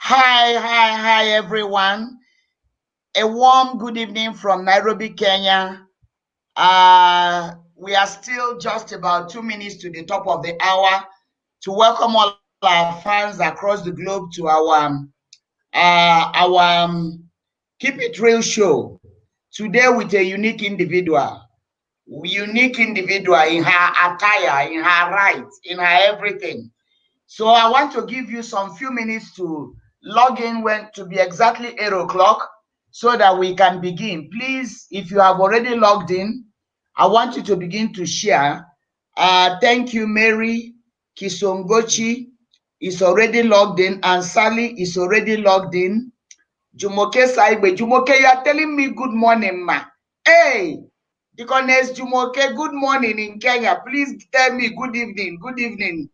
Hi, everyone. A warm good evening from Nairobi, Kenya. We are still just about 2 minutes to the top of the hour to welcome all our fans across the globe to our Keep It Real show. Today with a unique individual in her attire, in her rights, in her everything. So I want to give you some few minutes to log in when to be exactly 8 o'clock so that we can begin. Please, if you have already logged in, I want you to begin to share. Thank you, Mary. Kisongochi is already logged in, and Sally is already logged in. Jumoke Saibe. Jumoke, you are telling me good morning, ma. Hey, Deaconess Jumoke, good morning in Kenya. Please tell me good evening. Good evening.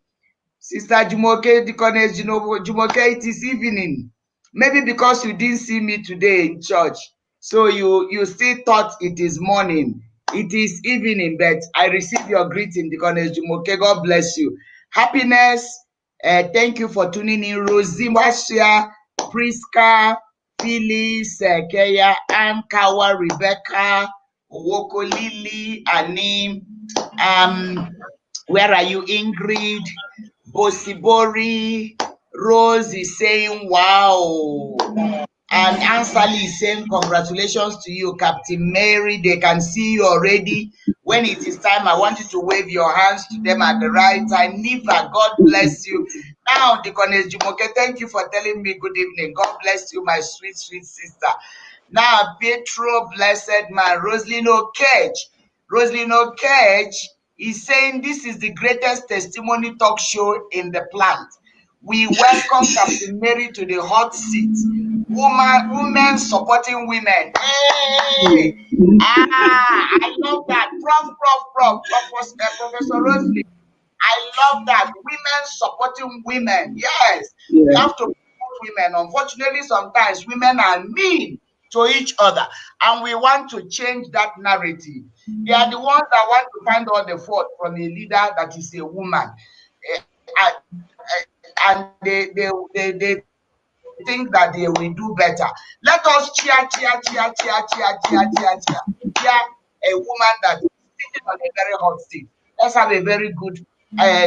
Sister Jumoke, Deaconess Jumoke, it is evening. Maybe because you didn't see me today in church, so you still thought it is morning. It is evening, but I received your greeting, Deaconess Jumoke. God bless you. Happiness. Thank you for tuning in. Rosie Washia, Priska, Phyllis, Keya, Ann, Kawa, Rebecca, Owoko, Lily, Anim. Where are you, Ingrid? Bosibori, Rose is saying, wow. And Ansali is saying, congratulations to you, Captain Mary. They can see you already. When it is time, I want you to wave your hands to them at the right time. Niva, God bless you. Now, Deaconess Jumoke, thank you for telling me good evening. God bless you, my sweet, sweet sister. Now, Petro, blessed man, Roslino Cage. Roslino Cage is saying this is the greatest testimony talk show in the plant. We welcome Captain Mary to the hot seat. Women supporting women. Hey! I love that. Professor Rosley. I love that. Women supporting women. Yes. We have to support women. Unfortunately, sometimes women are mean to each other, and we want to change that narrative. They are the ones that want to find all the fault from a leader that is a woman. And they think that they will do better. Let us cheer a woman that is sitting on a very hot seat. Let's have a very good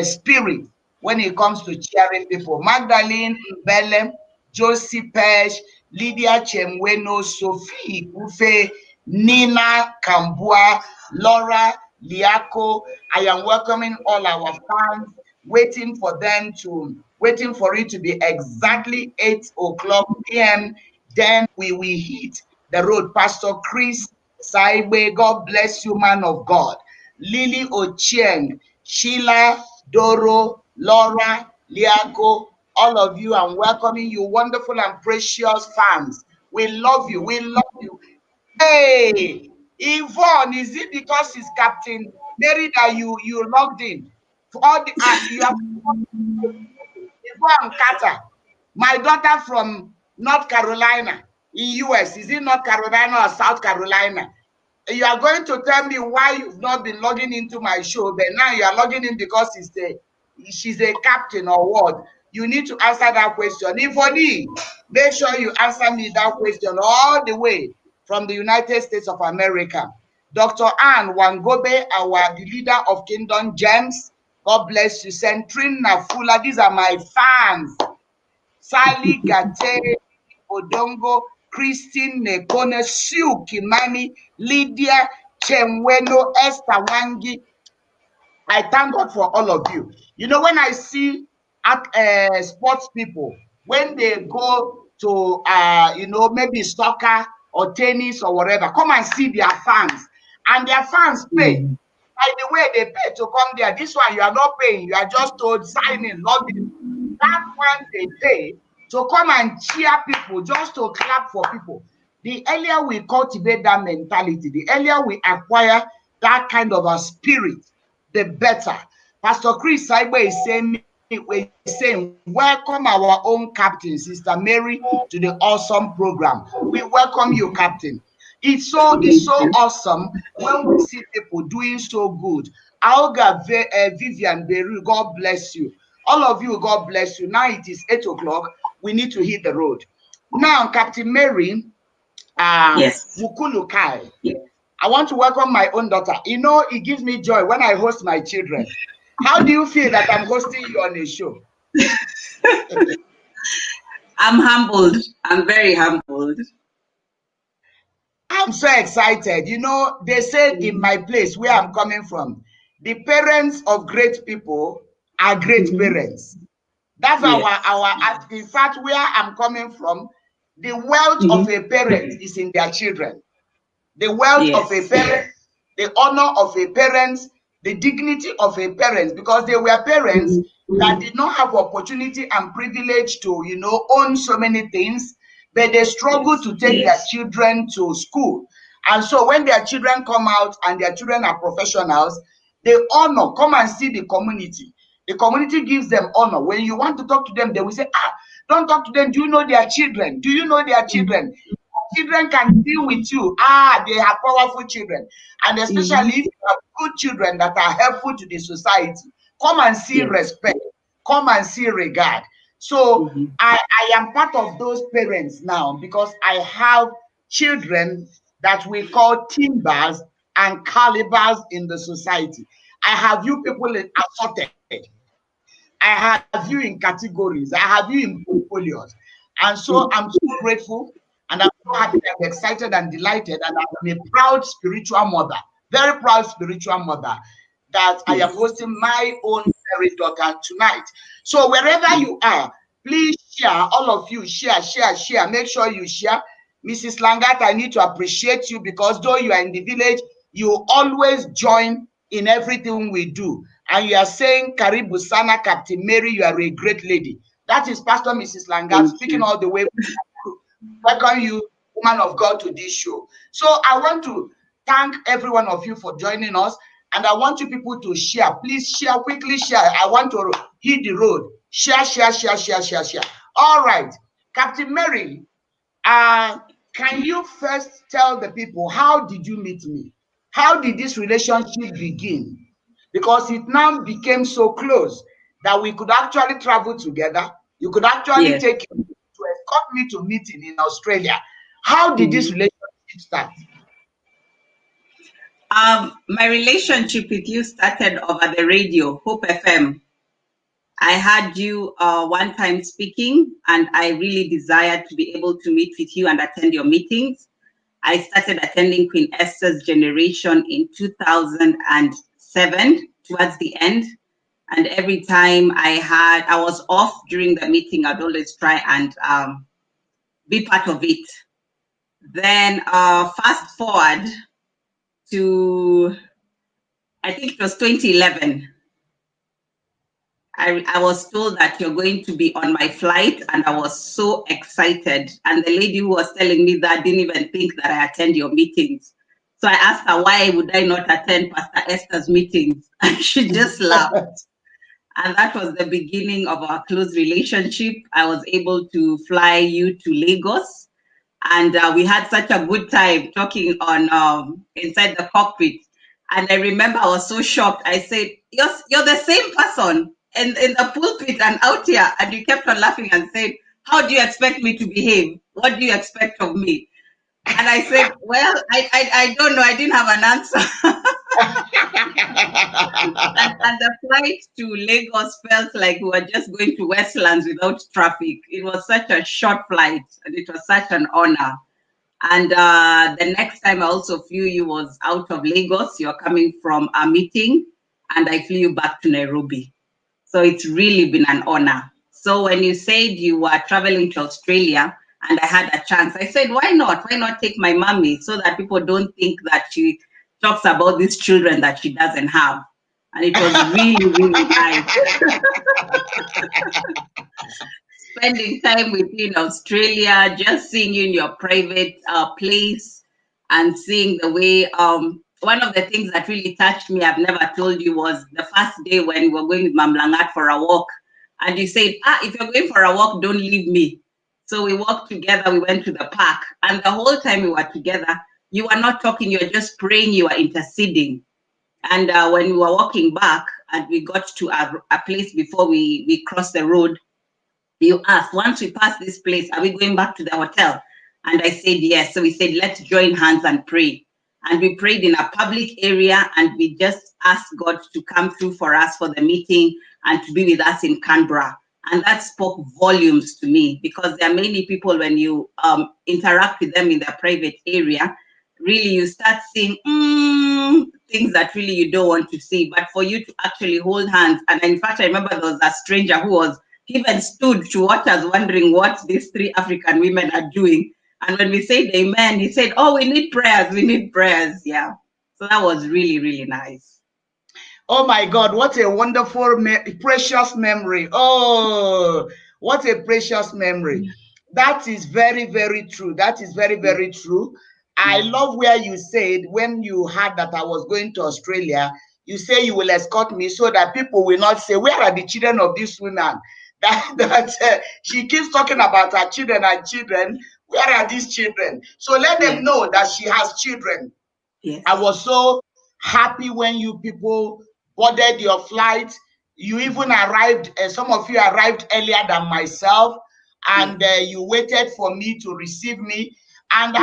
spirit when it comes to cheering people. Magdalene Mbele, Josie Pesh, Lydia Chemweno, Sophie Ufe, Nina Kambua, Laura Liako. I am welcoming all our fans, waiting for it to be exactly 8 o'clock p.m. Then we will hit the road. Pastor Chris Saibe, God bless you, man of God. Lily Ochieng, Sheila, Doro, Laura, Liako, all of you, I'm welcoming you, wonderful and precious fans. We love you. We love you. Hey, Yvonne, is it because it's Captain Mary that you logged in? For all the you have Yvonne Carter, my daughter from North Carolina in US. Is it North Carolina or South Carolina? You are going to tell me why you've not been logging into my show, but now you are logging in because she's a captain or what? You need to answer that question. Ifoni, make sure you answer me that question all the way from the United States of America. Dr. Ann Wangobe, the leader of Kingdom Gems. God bless you. Centrine Nafula, these are my fans. Sally Gate, Odongo, Christine Nekone, Sue Kimani, Lydia Chemweno, Esther Wangi. I thank God for all of you. You know, when I see sports people, when they go to, maybe soccer or tennis or whatever, come and see their fans. And their fans pay. By the way, they pay to come there. This one, you are not paying. You are just told, sign in, log in. That one, they pay to come and cheer people, just to clap for people. The earlier we cultivate that mentality, the earlier we acquire that kind of a spirit, the better. Pastor Chris Saibe is saying, welcome our own captain, Sister Mary, to the awesome program. We welcome you, Captain. It's so awesome when we see people doing so good. Alga Vivian Beru, God bless you. All of you, God bless you. Now it is 8 o'clock. we need to hit the road. Now, Captain Mary, yes. Mukulukai, Yes. I want to welcome my own daughter. You know, it gives me joy when I host my children. How do you feel that I'm hosting you on a show? I'm humbled. I'm very humbled. I'm so excited. You know, they said in my place where I'm coming from, the parents of great people are great parents. That's our, in fact, where I'm coming from, the wealth of a parent is in their children. The wealth of a parent, the honor of a parent, the dignity of a parent, because they were parents that did not have opportunity and privilege to, you know, own so many things, but they struggle to take their children to school. And so when their children come out and their children are professionals, they honor, come and see the community. The community gives them honor. When you want to talk to them, they will say, don't talk to them. Do you know their children? Do you know their children? Children can deal with you. They are powerful children. And especially if you have good children that are helpful to the society, come and see respect. Come and see regard. So I am part of those parents now because I have children that we call timbers and calibers in the society. I have you people assorted. I have you in categories. I have you in portfolios. And so I'm so grateful and I'm so happy and excited and delighted. And I'm a proud spiritual mother, very proud spiritual mother, that I am hosting my own married daughter tonight. So wherever you are, please share, all of you, share. Make sure you share. Mrs. Langat, I need to appreciate you because though you are in the village, you always join in everything we do. And you are saying, Karibu Sana, Captain Mary, you are a great lady. That is Pastor Mrs. Langat speaking all the way. Welcome you, woman of God, to this show. So I want to thank every one of you for joining us. And I want you people to share. Please share, quickly share. I want to hit the road. Share. All right. Captain Mary, can you first tell the people, how did you meet me? How did this relationship begin? Because it now became so close that we could actually travel together. You could actually take me to escort me to meeting in Australia. How did this relationship start? My relationship with you started over the radio, Hope FM. I had you one time speaking, and I really desired to be able to meet with you and attend your meetings. I started attending Queen Esther's Generation in 2007, towards the end. And every time I was off during the meeting, I'd always try and be part of it. Then fast forward to, I think it was 2011. I was told that you're going to be on my flight, and I was so excited. And the lady who was telling me that didn't even think that I attend your meetings. So I asked her, why would I not attend Pastor Esther's meetings? And she just laughed. And that was the beginning of our close relationship. I was able to fly you to Lagos, and we had such a good time talking on inside the cockpit. And I remember I was so shocked. I said, you're the same person in the pulpit and out here. And you kept on laughing and said, how do you expect me to behave? What do you expect of me? And I said, well, I don't know. I didn't have an answer. and the flight to Lagos felt like we were just going to Westlands without traffic. It was such a short flight, and it was such an honor. And the next time I also flew you was out of Lagos. You're coming from a meeting, and I flew you back to Nairobi. So it's really been an honor. So when you said you were traveling to Australia and I had a chance, I said, why not? Why not take my mommy so that people don't think that she talks about these children that she doesn't have? And it was really, really nice. Spending time with you in Australia, just seeing you in your private place and seeing the way, one of the things that really touched me, I've never told you, was the first day when we were going with Mam Langat for a walk. And you said, if you're going for a walk, don't leave me. So we walked together, we went to the park. And the whole time we were together, you were not talking, you were just praying, you were interceding. And when we were walking back and we got to a place before we crossed the road, You asked, once we pass this place, are we going back to the hotel? And I said, yes. So we said, let's join hands and pray. And we prayed in a public area, and we just asked God to come through for us for the meeting and to be with us in Canberra. And that spoke volumes to me, because there are many people, when you interact with them in their private area, really you start seeing things that really you don't want to see. But for you to actually hold hands, and in fact, I remember there was a stranger who was even stood to watch us, wondering what these three African women are doing. And when we said amen, he said, oh, we need prayers, we need prayers. Yeah. So that was really, really nice. Oh my God, what a wonderful, precious memory. Oh, what a precious memory. That is very, very true. That is very, very true. I love where you said, when you heard that I was going to Australia, you say you will escort me so that people will not say, where are the children of this woman? She keeps talking about her children and children. Where are these children? So let them know that she has children. Yes. I was so happy when you people boarded your flight. You even arrived, some of you arrived earlier than myself, and you waited for me to receive me. And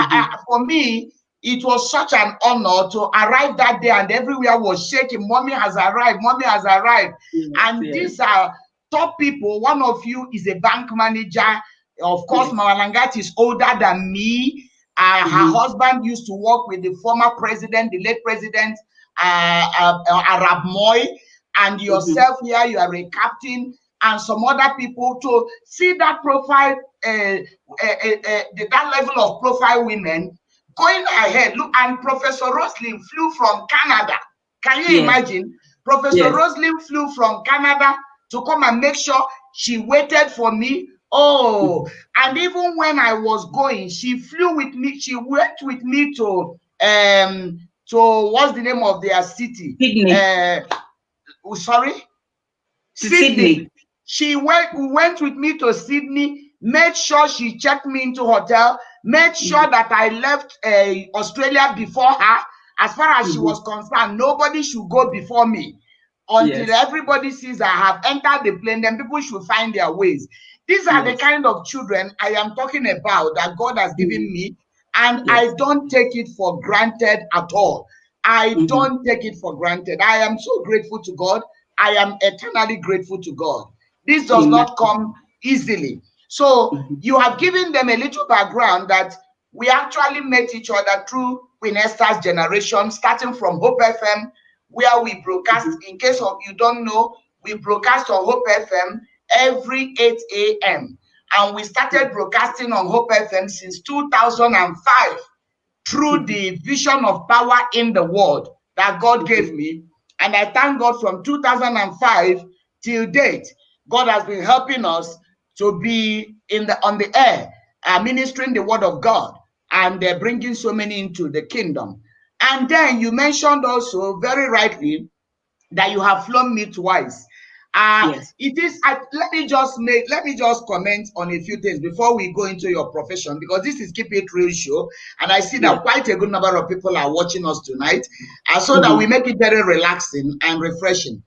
for me, it was such an honor to arrive that day, and everywhere was shaking. Mommy has arrived, mommy has arrived. And these are top people. One of you is a bank manager. Of course, Mawalangati is older than me. Her husband used to work with the former president, the late president, Arab Moy, and yourself here, you are a captain, and some other people. To see that profile, that level of profile women going ahead. Look, and Professor Roslin flew from Canada. Can you imagine? Professor Roslin flew from Canada to come and make sure she waited for me. Oh, and even when I was going, she flew with me. She went with me to what's the name of their city? Sydney. Sorry? Sydney. She went with me to Sydney, made sure she checked me into hotel, made sure that I left Australia before her. As far as she was concerned, nobody should go before me. Until everybody sees I have entered the plane, then people should find their ways. These are the kind of children I am talking about that God has given me, and I don't take it for granted at all. I don't take it for granted. I am so grateful to God. I am eternally grateful to God. This does not come easily. So you have given them a little background that we actually met each other through Queen Esther's generation, starting from Hope FM, where we broadcast. In case of you don't know, we broadcast on Hope FM every 8 a.m. And we started broadcasting on Hope FM since 2005 through the vision of power in the world that God gave me. And I thank God from 2005 till date, God has been helping us to be on the air, ministering the word of God, and bringing so many into the kingdom. And then you mentioned also very rightly that you have flown me twice. It is. Let me just comment on a few things before we go into your profession, because this is Keep It Real show, and I see that quite a good number of people are watching us tonight, so that we make it very relaxing and refreshing.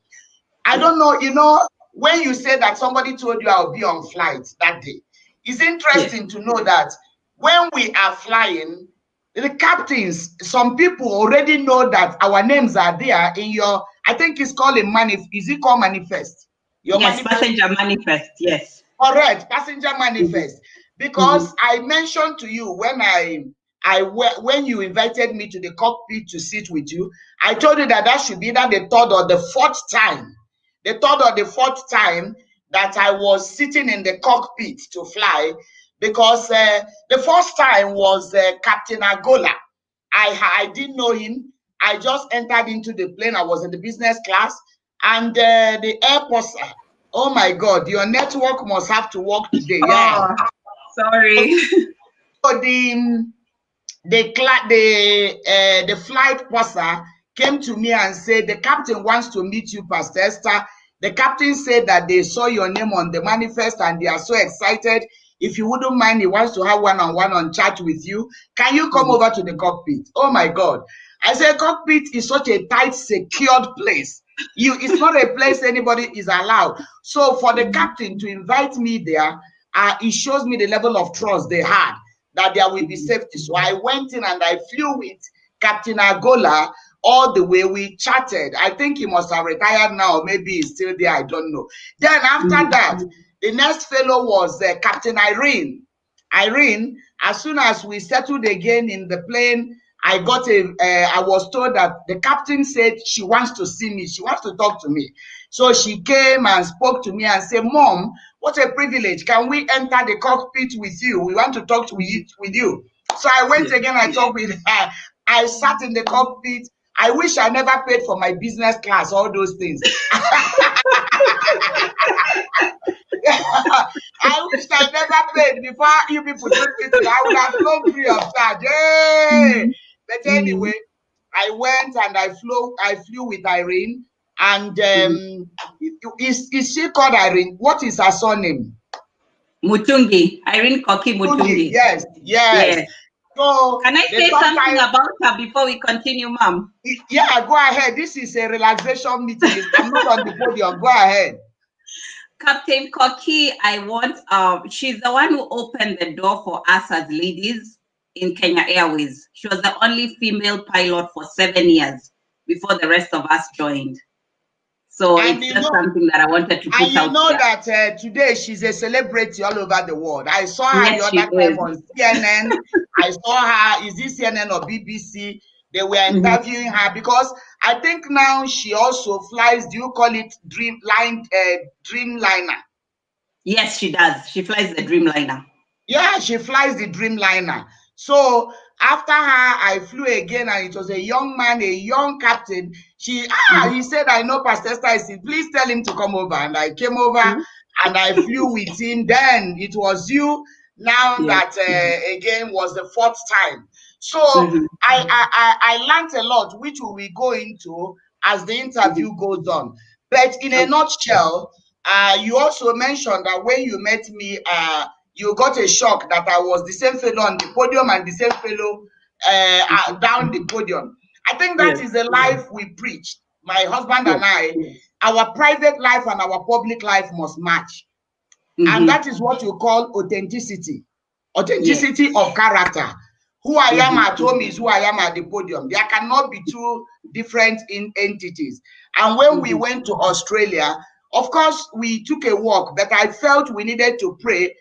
I don't know, when you say that somebody told you I'll be on flight that day, it's interesting to know that when we are flying, the captains, some people already know that our names are there in your, I think it's called a manifest. Is it called manifest? Passenger manifest, yes. Correct, passenger manifest. Because I mentioned to you when you invited me to the cockpit to sit with you, I told you that should be either the third or the fourth time. The third or the fourth time that I was sitting in the cockpit to fly, because the first time was Captain Agola. I didn't know him. I just entered into the plane. I was in the business class, and the airport. Oh my God, your network must have to work today. Oh, sorry. So the flight purser came to me and said, the captain wants to meet you, Pastor Esther. The captain said that they saw your name on the manifest and they are so excited. If you wouldn't mind, he wants to have one-on-one on chat with you. Can you come over to the cockpit? Oh my God. I said, cockpit is such a tight, secured place. It's not a place anybody is allowed. So for the captain to invite me there, it shows me the level of trust they had, that there will be safety. So I went in and I flew with Captain Agola all the way. We chatted. I think he must have retired now. Maybe he's still there. I don't know. Then after that, the next fellow was Captain Irene. Irene, as soon as we settled again in the plane, I was told that the captain said she wants to see me. She wants to talk to me. So she came and spoke to me and said, Mom, what a privilege. Can we enter the cockpit with you? We want to talk with you. So I went again, I talked with her. I sat in the cockpit. I wish I never paid for my business class, all those things. I wish I never paid before you people took me to. I would have flown free of charge. Hey! But anyway, I went and I flew with Irene. And is she called Irene? What is her surname? Mutungi. Irene Koki Mutungi. Yes. So can I say something about her before we continue, Mom? Yeah, go ahead. This is a relaxation meeting. I'm not on the podium. Go ahead. Captain Koki, she's the one who opened the door for us as ladies in Kenya Airways. She was the only female pilot for 7 years before the rest of us joined. So it's just something that I wanted to put out there. And you know that today she's a celebrity all over the world. I saw her the other time on CNN. I saw her, is this CNN or BBC? They were interviewing her because I think now she also flies, do you call it Dreamliner? Yes, she does. She flies the Dreamliner. Yeah, she flies the Dreamliner. So after her, I flew again, and it was a young man, a young captain. He said, I know Pastor Esther, please tell him to come over. And I came over and I flew with him. Then it was you. Now that again was the 4th time. So I learned a lot, which we will go into as the interview goes on. But in a nutshell, you also mentioned that when you met me, you got a shock that I was the same fellow on the podium and the same fellow down the podium. I think that is the life we preach. My husband and I, our private life and our public life must match. And that is what you call authenticity. Authenticity of character. Who I am at home is who I am at the podium. There cannot be two different entities. And when we went to Australia, of course, we took a walk, but I felt we needed to pray.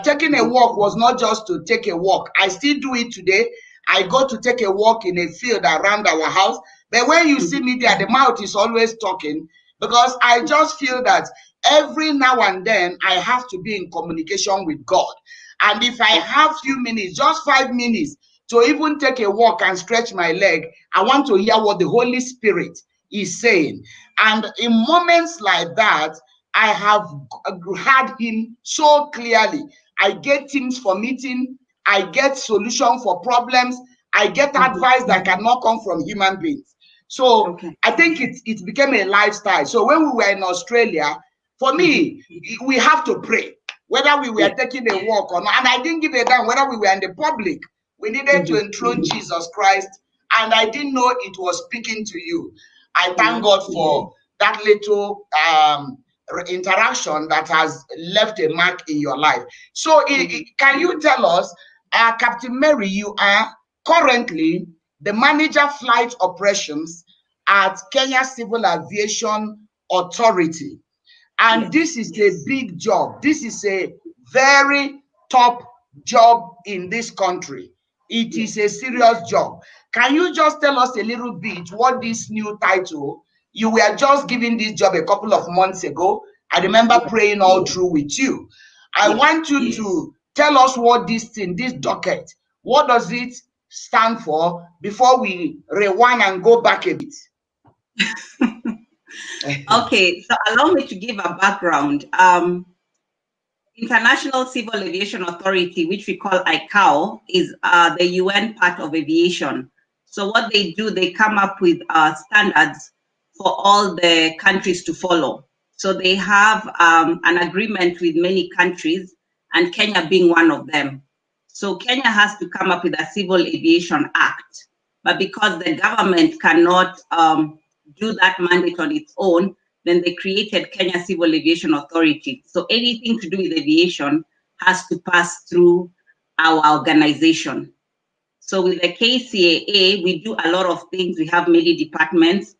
Taking a walk was not just to take a walk. I still do it today. I go to take a walk in a field around our house. But when you see me there, the mouth is always talking, because I just feel that every now and then I have to be in communication with God. And if I have few minutes, just 5 minutes, to even take a walk and stretch my leg, I want to hear what the Holy Spirit is saying. And in moments like that, I have had him so clearly. I get things for meeting. I get solution for problems. I get advice that cannot come from human beings. So I think it became a lifestyle. So when we were in Australia, for me, we have to pray, whether we were taking a walk or not. And I didn't give a damn whether we were in the public. We needed to enthrone Jesus Christ. And I didn't know it was speaking to you. I thank God for that little interaction that has left a mark in your life. So can you tell us, Captain Mary, you are currently the manager flight operations at Kenya Civil Aviation Authority. And this is a big job. This is a very top job in this country. It is a serious job. Can you just tell us a little bit what this new title, you were just given this job a couple of months ago. I remember praying all through with you. I want you to tell us what this thing, this docket, what does it stand for before we rewind and go back a bit. Okay, so allow me to give a background. International Civil Aviation Authority, which we call ICAO, is the UN part of aviation. So what they do, they come up with standards for all the countries to follow. So they have an agreement with many countries, and Kenya being one of them. So Kenya has to come up with a Civil Aviation Act, but because the government cannot do that mandate on its own, then they created Kenya Civil Aviation Authority. So anything to do with aviation has to pass through our organization. So with the KCAA, we do a lot of things. We have many departments,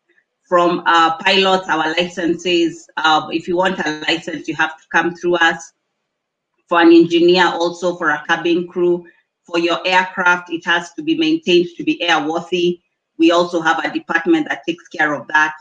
from pilots, our licenses. If you want a license, you have to come through us. For an engineer, also for a cabin crew. For your aircraft, it has to be maintained to be airworthy. We also have a department that takes care of that.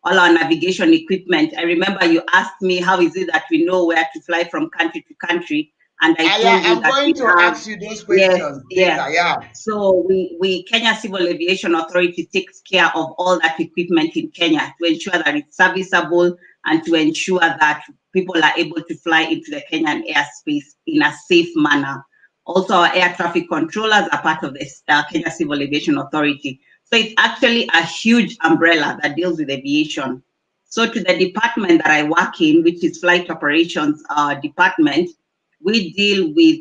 All our navigation equipment. I remember you asked me, how is it that we know where to fly from country to country? And I told you I'm that going we to have, ask you those yes, questions yes. later. Yeah. So we Kenya Civil Aviation Authority takes care of all that equipment in Kenya to ensure that it's serviceable and to ensure that people are able to fly into the Kenyan airspace in a safe manner. Also, our air traffic controllers are part of this Kenya Civil Aviation Authority. So it's actually a huge umbrella that deals with aviation. So to the department that I work in, which is Flight Operations Department, we deal with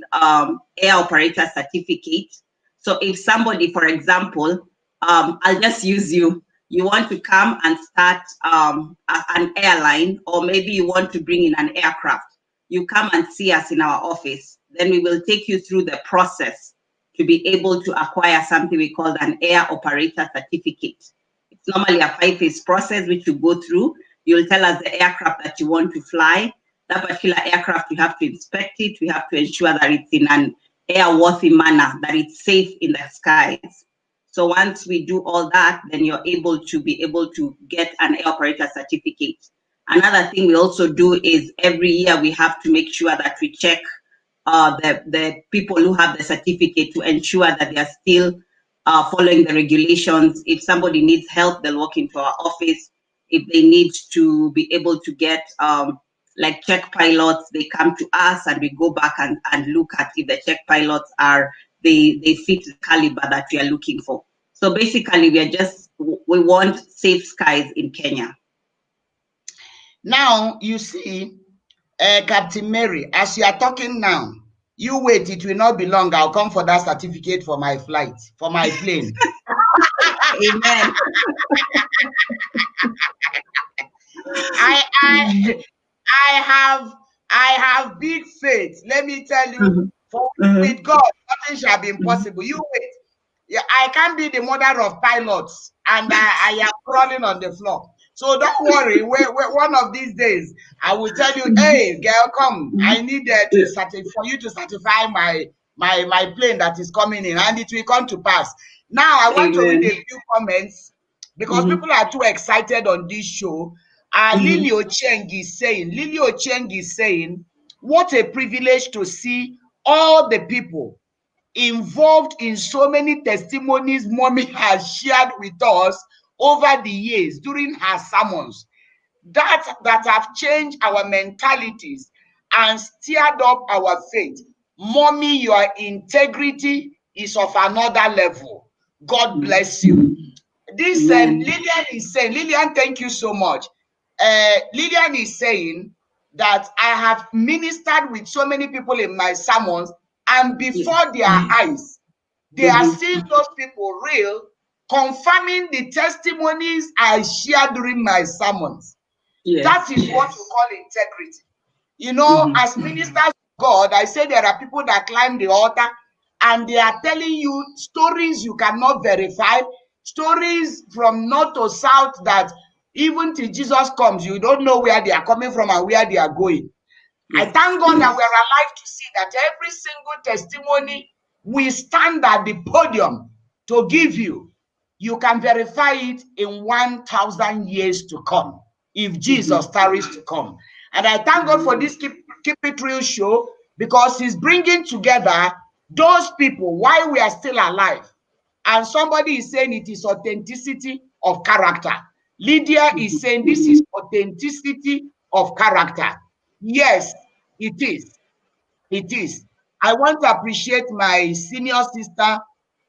air operator certificate. So if somebody, for example, I'll just use you, you want to come and start an airline, or maybe you want to bring in an aircraft, you come and see us in our office. Then we will take you through the process to be able to acquire something we call an air operator certificate. It's normally a 5-phase process which you go through. You'll tell us the aircraft that you want to fly. That particular aircraft, we have to inspect it. We have to ensure that it's in an airworthy manner, that it's safe in the skies. So once we do all that, then you're able to get an air operator certificate. Another thing we also do is every year we have to make sure that we check the people who have the certificate to ensure that they are still following the regulations. If somebody needs help, they'll walk into our office. If they need to be able to get like check pilots, they come to us and we go back and look at if the check pilots they fit the caliber that we are looking for. So basically we want safe skies in Kenya. Now you see, Captain Mary, as you are talking now, you wait, it will not be long. I'll come for that certificate for my flight, for my plane. Amen. I have big faith. Let me tell you, for with God, nothing shall be impossible. You wait. Yeah, I can't be the mother of pilots, and I am crawling on the floor. So don't worry. One of these days, I will tell you, hey, girl, come. I need for you to certify my plane that is coming in, and it will come to pass. Now, I want to read a few comments because people are too excited on this show. Lily Ocheng is saying, what a privilege to see all the people involved in so many testimonies mommy has shared with us over the years during her sermons that have changed our mentalities and stirred up our faith. Mommy, your integrity is of another level. God bless you. This Lillian is saying, Lillian, thank you so much. Lillian is saying that I have ministered with so many people in my sermons, and before their eyes, they are seeing those people real, confirming the testimonies I share during my sermons. That is what we call integrity. You know, as ministers of God, I say there are people that climb the altar and they are telling you stories you cannot verify, stories from north to south that even till Jesus comes, you don't know where they are coming from and where they are going. I thank God that we are alive to see that every single testimony we stand at the podium to give you, you can verify it in 1,000 years to come if Jesus tarries to come. And I thank God for this Keep It Real show because he's bringing together those people while we are still alive. And somebody is saying it is authenticity of character. Lydia is saying this is authenticity of character. Yes, it is. It is. I want to appreciate my senior sister,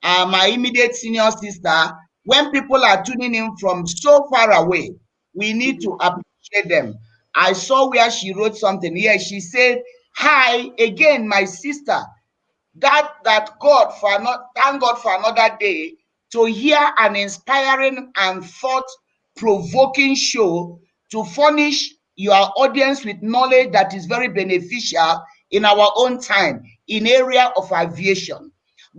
my immediate senior sister. When people are tuning in from so far away, we need to appreciate them. I saw where she wrote something here. She said, hi, again, my sister. Thank God for another day to hear an inspiring and thought-provoking show to furnish your audience with knowledge that is very beneficial in our own time in area of aviation.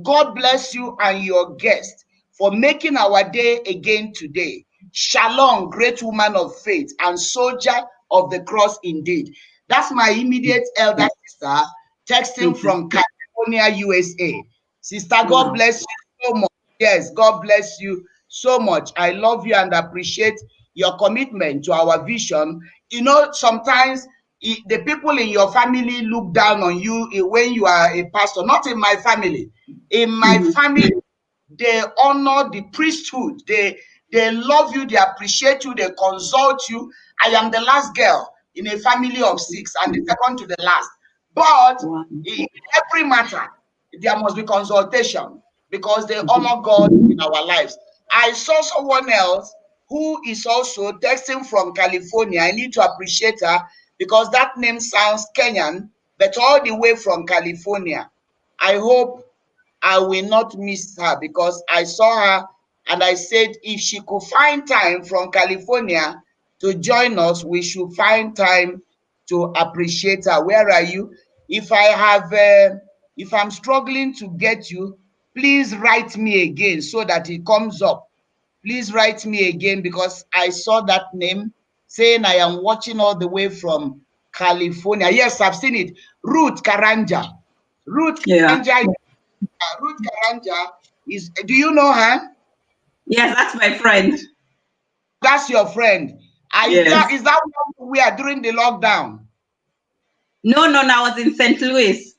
God bless you and your guest for making our day again today. Shalom, great woman of faith and soldier of the cross indeed. That's my immediate elder sister texting from California, USA. Sister, God bless you so much. Yes, God bless you so much. I love you and appreciate your commitment to our vision. You know, sometimes the people in your family look down on you when you are a pastor. Not in my family. In my family, they honor the priesthood. They love you, they appreciate you, they consult you. I am the last girl in a family of 6 and the second to the last. But in every matter, there must be consultation because they honor God in our lives. I saw someone else who is also texting from California. I need to appreciate her because that name sounds Kenyan, but all the way from California. I hope I will not miss her because I saw her and I said if she could find time from California to join us, we should find time to appreciate her. Where are you? If if I'm struggling to get you, please write me again so that it comes up. Please write me again because I saw that name saying I am watching all the way from California. Yes, I've seen it. Ruth Karanja. Ruth Karanja. Ruth Karanja is, do you know her? Yes, that's my friend. That's your friend. Yes. Is that one we are during the lockdown? No, I was in St. Louis.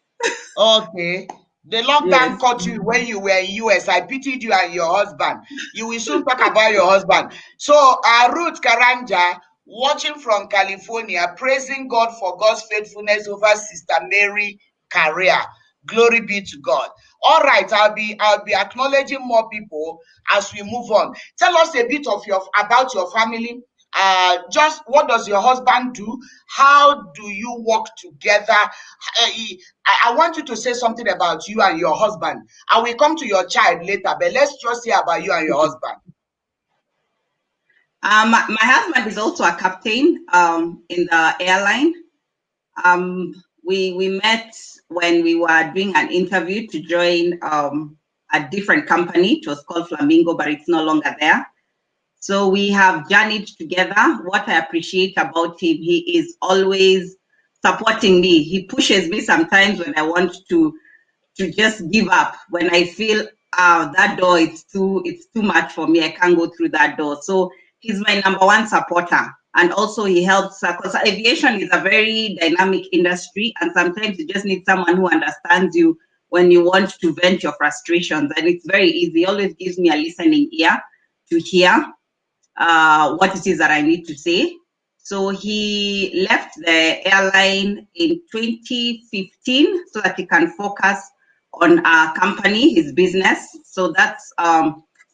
Okay. The lockdown caught you when you were in US. I pitied you and your husband. You will soon talk about your husband. So, Ruth Karanja, watching from California, praising God for God's faithfulness over Sister Mary career. Glory be to God. All right, I'll be acknowledging more people as we move on. Tell us a bit of about your family. Just what does your husband do? How do you work together? I want you to say something about you and your husband. I will come to your child later, but let's just hear about you and your husband. My husband is also a captain in the airline. We met when we were doing an interview to join a different company. It was called Flamingo, but it's no longer there. So we have journeyed together. What I appreciate about him, he is always supporting me. He pushes me sometimes when I want to just give up. When I feel that door it's too much for me, I can't go through that door. So he's my number one supporter. And also he helps because aviation is a very dynamic industry, and sometimes you just need someone who understands you when you want to vent your frustrations. And it's very easy. He always gives me a listening ear to hear what it is that I need to say. So he left the airline in 2015 so that he can focus on our company, his business. So that's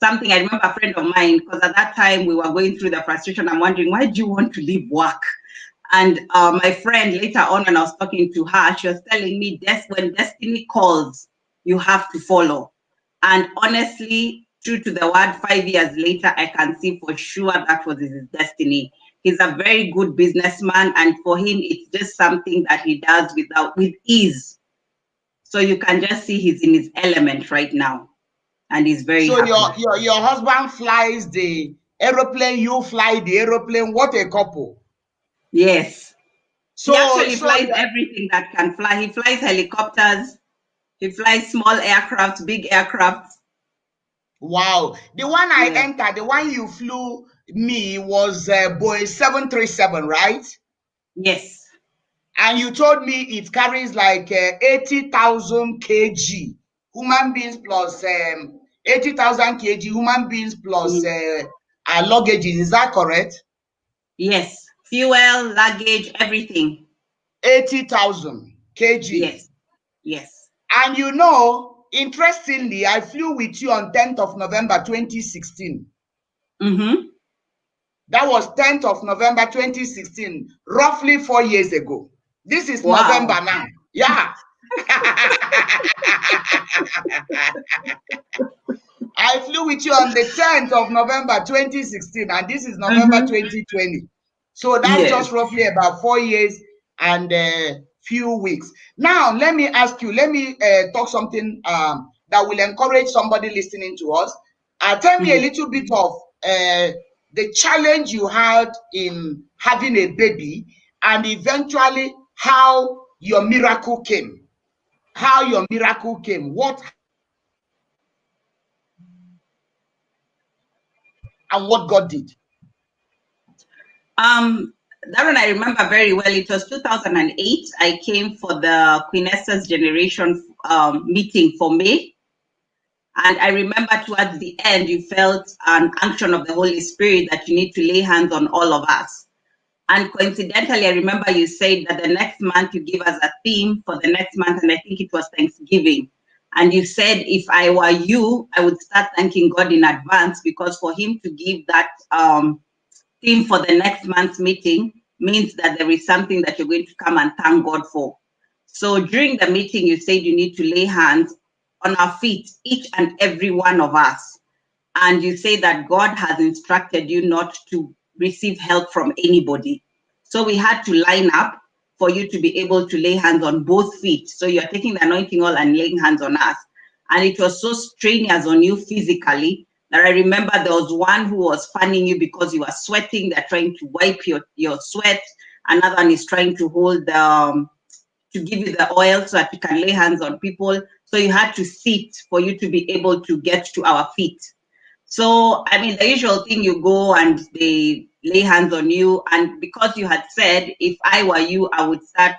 something I remember a friend of mine, because at that time we were going through the frustration. I'm wondering, why do you want to leave work? And my friend later on, when I was talking to her, she was telling me, when destiny calls, you have to follow. And honestly, true to the word, 5 years later, I can see for sure that was his destiny. He's a very good businessman, and for him, it's just something that he does with ease. So you can just see he's in his element right now, and he's very happy. So your husband flies the aeroplane, you fly the aeroplane. What a couple! Yes. So he actually flies everything that can fly. He flies helicopters. He flies small aircraft, big aircraft. Wow. The one I entered, the one you flew me was Boeing 737, right? Yes. And you told me it carries like 80,000 kg human beings plus 80,000 kg human beings plus luggages. Is that correct? Yes. Fuel, luggage, everything. 80,000 kg. Yes. Yes. And you know, interestingly, I flew with you on 10th of November 2016. Mm-hmm. That was 10th of November 2016, roughly 4 years ago. This is November now. Yeah. I flew with you on the 10th of November 2016, and this is November 2020. So that's just roughly about 4 years and a few weeks. Now, let me ask you, let me talk something that will encourage somebody listening to us. Tell me a little bit of the challenge you had in having a baby and eventually how your miracle came. How your miracle came. What and what God did. That one I remember very well. It was 2008. I came for the Queen Esther's Generation meeting for May. And I remember towards the end, you felt an unction of the Holy Spirit that you need to lay hands on all of us. And coincidentally, I remember you said that the next month you give us a theme for the next month, and I think it was Thanksgiving. And you said, if I were you, I would start thanking God in advance, because for him to give that theme for the next month's meeting means that there is something that you're going to come and thank God for. So during the meeting, you said you need to lay hands on our feet, each and every one of us. And you say that God has instructed you not to receive help from anybody. So we had to line up for you to be able to lay hands on both feet. So you're taking the anointing oil and laying hands on us. And it was so strenuous on you physically that I remember there was one who was fanning you because you were sweating. They're trying to wipe your sweat. Another one is trying to hold to give you the oil so that you can lay hands on people. So you had to sit for you to be able to get to our feet. So, I mean, the usual thing, you go and they lay hands on you. And because you had said, if I were you, I would start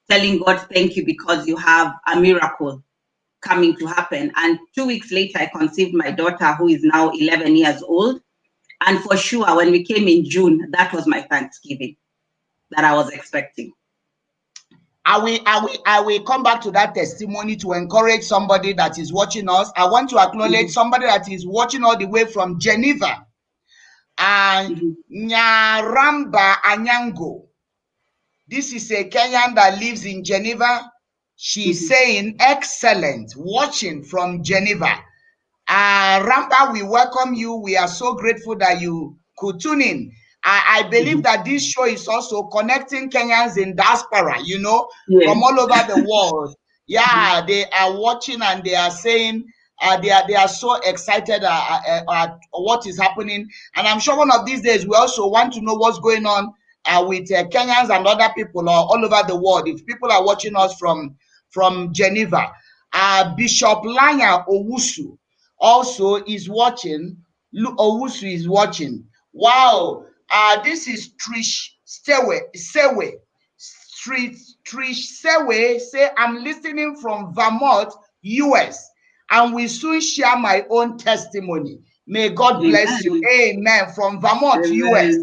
telling God, thank you, because you have a miracle coming to happen. And 2 weeks later, I conceived my daughter, who is now 11 years old. And for sure, when we came in June, that was my Thanksgiving that I was expecting. I will come back to that testimony to encourage somebody that is watching us. I want to acknowledge somebody that is watching all the way from Geneva. And Nyaramba Anyango. This is a Kenyan that lives in Geneva. She's saying, excellent, watching from Geneva. Ramba, we welcome you. We are so grateful that you could tune in. I believe that this show is also connecting Kenyans in diaspora, you know, from all over the world. Yeah, they are watching and they are saying they are so excited at what is happening. And I'm sure one of these days we also want to know what's going on with Kenyans and other people all over the world. If people are watching us from Geneva, Bishop Lanya Owusu also is watching. Owusu is watching. Wow. This is Trish Sewe. Trish Sewe say, I'm listening from Vermont, US, and will soon share my own testimony. May God bless you. Amen. From Vermont, US.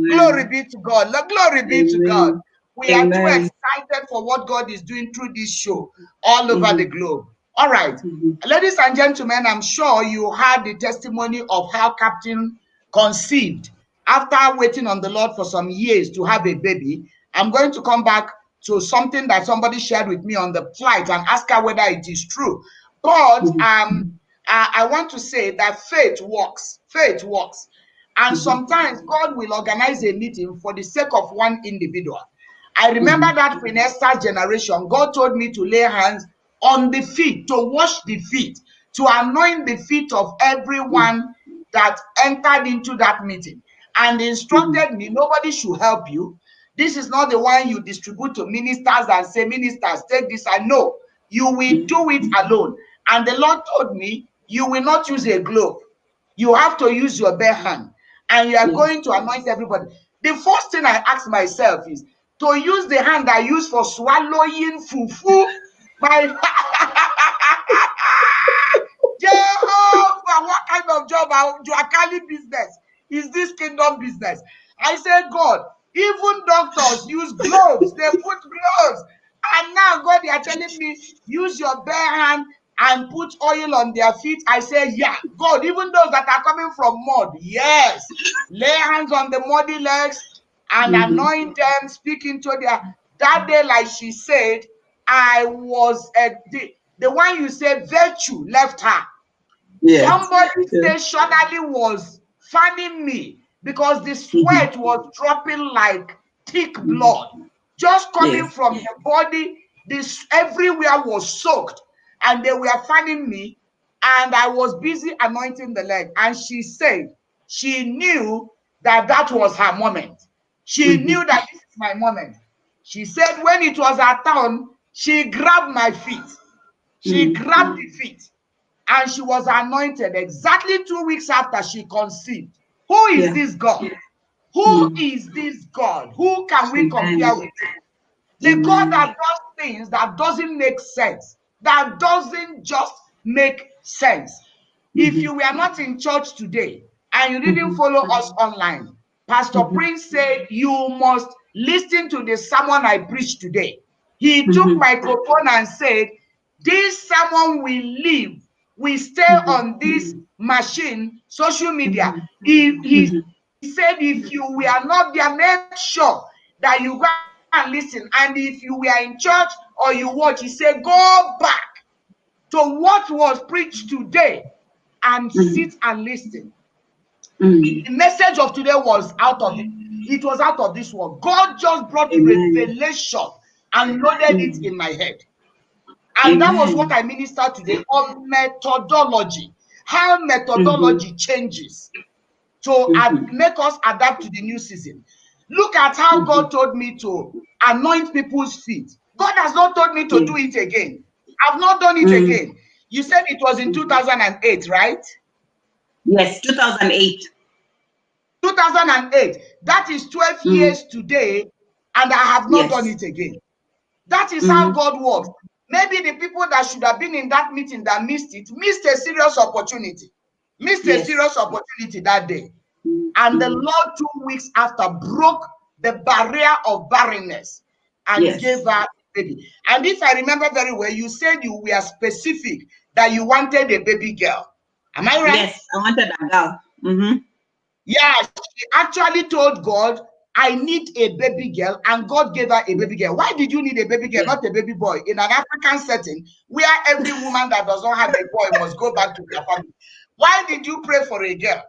Glory be to God. Glory be to God. We are too excited for what God is doing through this show all over the globe. All right. Ladies and gentlemen, I'm sure you heard the testimony of how Captain conceived after waiting on the Lord for some years to have a baby. I'm going to come back to something that somebody shared with me on the flight and ask her whether it is true. But I want to say that faith works. Faith works. And sometimes God will organize a meeting for the sake of one individual. I remember that Queen Esther's generation, God told me to lay hands on the feet, to wash the feet, to anoint the feet of everyone that entered into that meeting. And instructed me, nobody should help you. This is not the one you distribute to ministers and say, ministers, take this. I know you will do it alone. And the Lord told me, you will not use a glove. You have to use your bare hand. And you are going to anoint everybody. The first thing I ask myself is to use the hand I use for swallowing fufu. My Jehovah, what kind of job do I call it business? Is this kingdom business? I said, God, even doctors use gloves. They put gloves. And now, God, they are telling me, use your bare hand and put oil on their feet. I say, yeah, God, even those that are coming from mud, yes. Lay hands on the muddy legs and anoint them, speak into their. That day, like she said, I was the one you said virtue left her. Yes. Somebody stationally was fanning me because the sweat was dropping like thick blood, just coming from the body. This everywhere was soaked, and they were fanning me, and I was busy anointing the leg. And she said she knew that that was her moment. She knew that this is my moment. She said when it was her turn, she grabbed my feet. She grabbed the feet, and she was anointed exactly 2 weeks after she conceived. Who is this God? Who is this God? Who can we compare with? The God that does things that doesn't make sense, that doesn't just make sense. If you were not in church today and you didn't follow us online, Pastor Prince said you must listen to the sermon I preached today. He took microphone and said, this sermon will live. We stay on this machine, social media. He said, if you were not there, make sure that you go and listen. And if you were in church or you watch, he said, go back to what was preached today and sit and listen. The message of today was out of it was out of this world. God just brought revelation and loaded it in my head. And that was what I ministered today on methodology, how methodology changes to make us adapt to the new season. Look at how God told me to anoint people's feet. God has not told me to do it again. I've not done it again. You said it was in 2008, right? Yes, 2008. 2008. That is 12 years today, and I have not done it again. That is how God works. Maybe the people that should have been in that meeting that missed it, missed a serious opportunity. Missed a serious opportunity that day. And the Lord 2 weeks after broke the barrier of barrenness and gave her a baby. And if I remember very well, you said you were specific that you wanted a baby girl. Am I right? Yes, I wanted a girl. Yeah, she actually told God, I need a baby girl, and God gave her a baby girl. Why did you need a baby girl, not a baby boy? In an African setting, where every woman that does not have a boy must go back to their family. Why did you pray for a girl?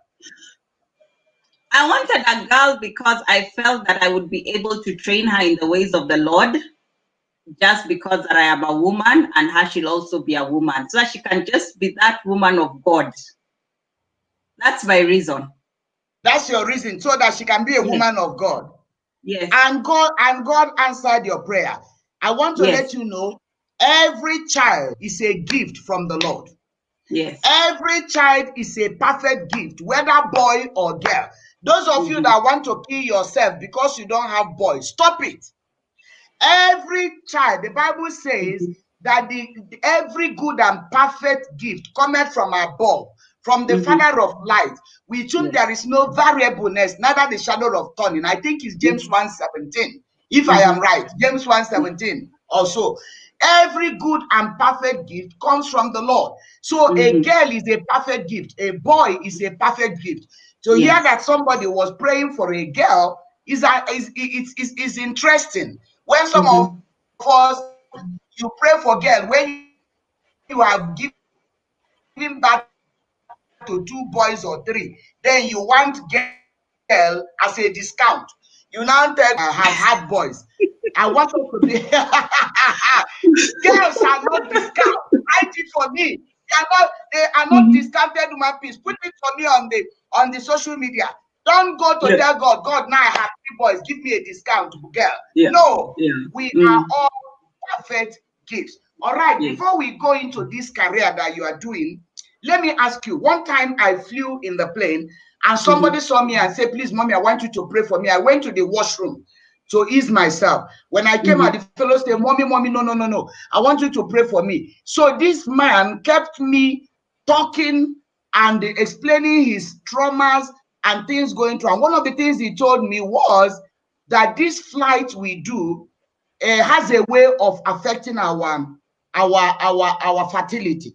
I wanted a girl because I felt that I would be able to train her in the ways of the Lord, just because that I am a woman and her she'll also be a woman, so that she can just be that woman of God. That's my reason. That's your reason, so that she can be a woman of God. Yes. And God answered your prayer. I want to let you know, every child is a gift from the Lord. Yes. Every child is a perfect gift, whether boy or girl. Those of you that want to kill yourself because you don't have boys, stop it. Every child, the Bible says that every good and perfect gift cometh from above, from the Father of light, with whom there is no variableness, neither the shadow of turning. I think it's James 1:17, if I am right. James 1:17 also. Every good and perfect gift comes from the Lord. So a girl is a perfect gift. A boy is a perfect gift. To hear that somebody was praying for a girl is interesting. When some of us, you pray for girl, when you have given back to 2 boys or 3, then you want girl as a discount. You now tell I have had boys. I want us to be girls are not discount. Write it for me. They are not discounted human beings. Put it for me on the social media. Don't go to tell God, God, now I have 3 boys. Give me a discount, girl. No, we are all perfect gifts. All right, before we go into this career that you are doing, let me ask you. One time I flew in the plane and somebody saw me and said, please, mommy, I want you to pray for me. I went to the washroom to ease myself. When I came out, the fellow said, mommy, no. I want you to pray for me. So this man kept me talking and explaining his traumas and things going through. And one of the things he told me was that this flight we do has a way of affecting our fertility.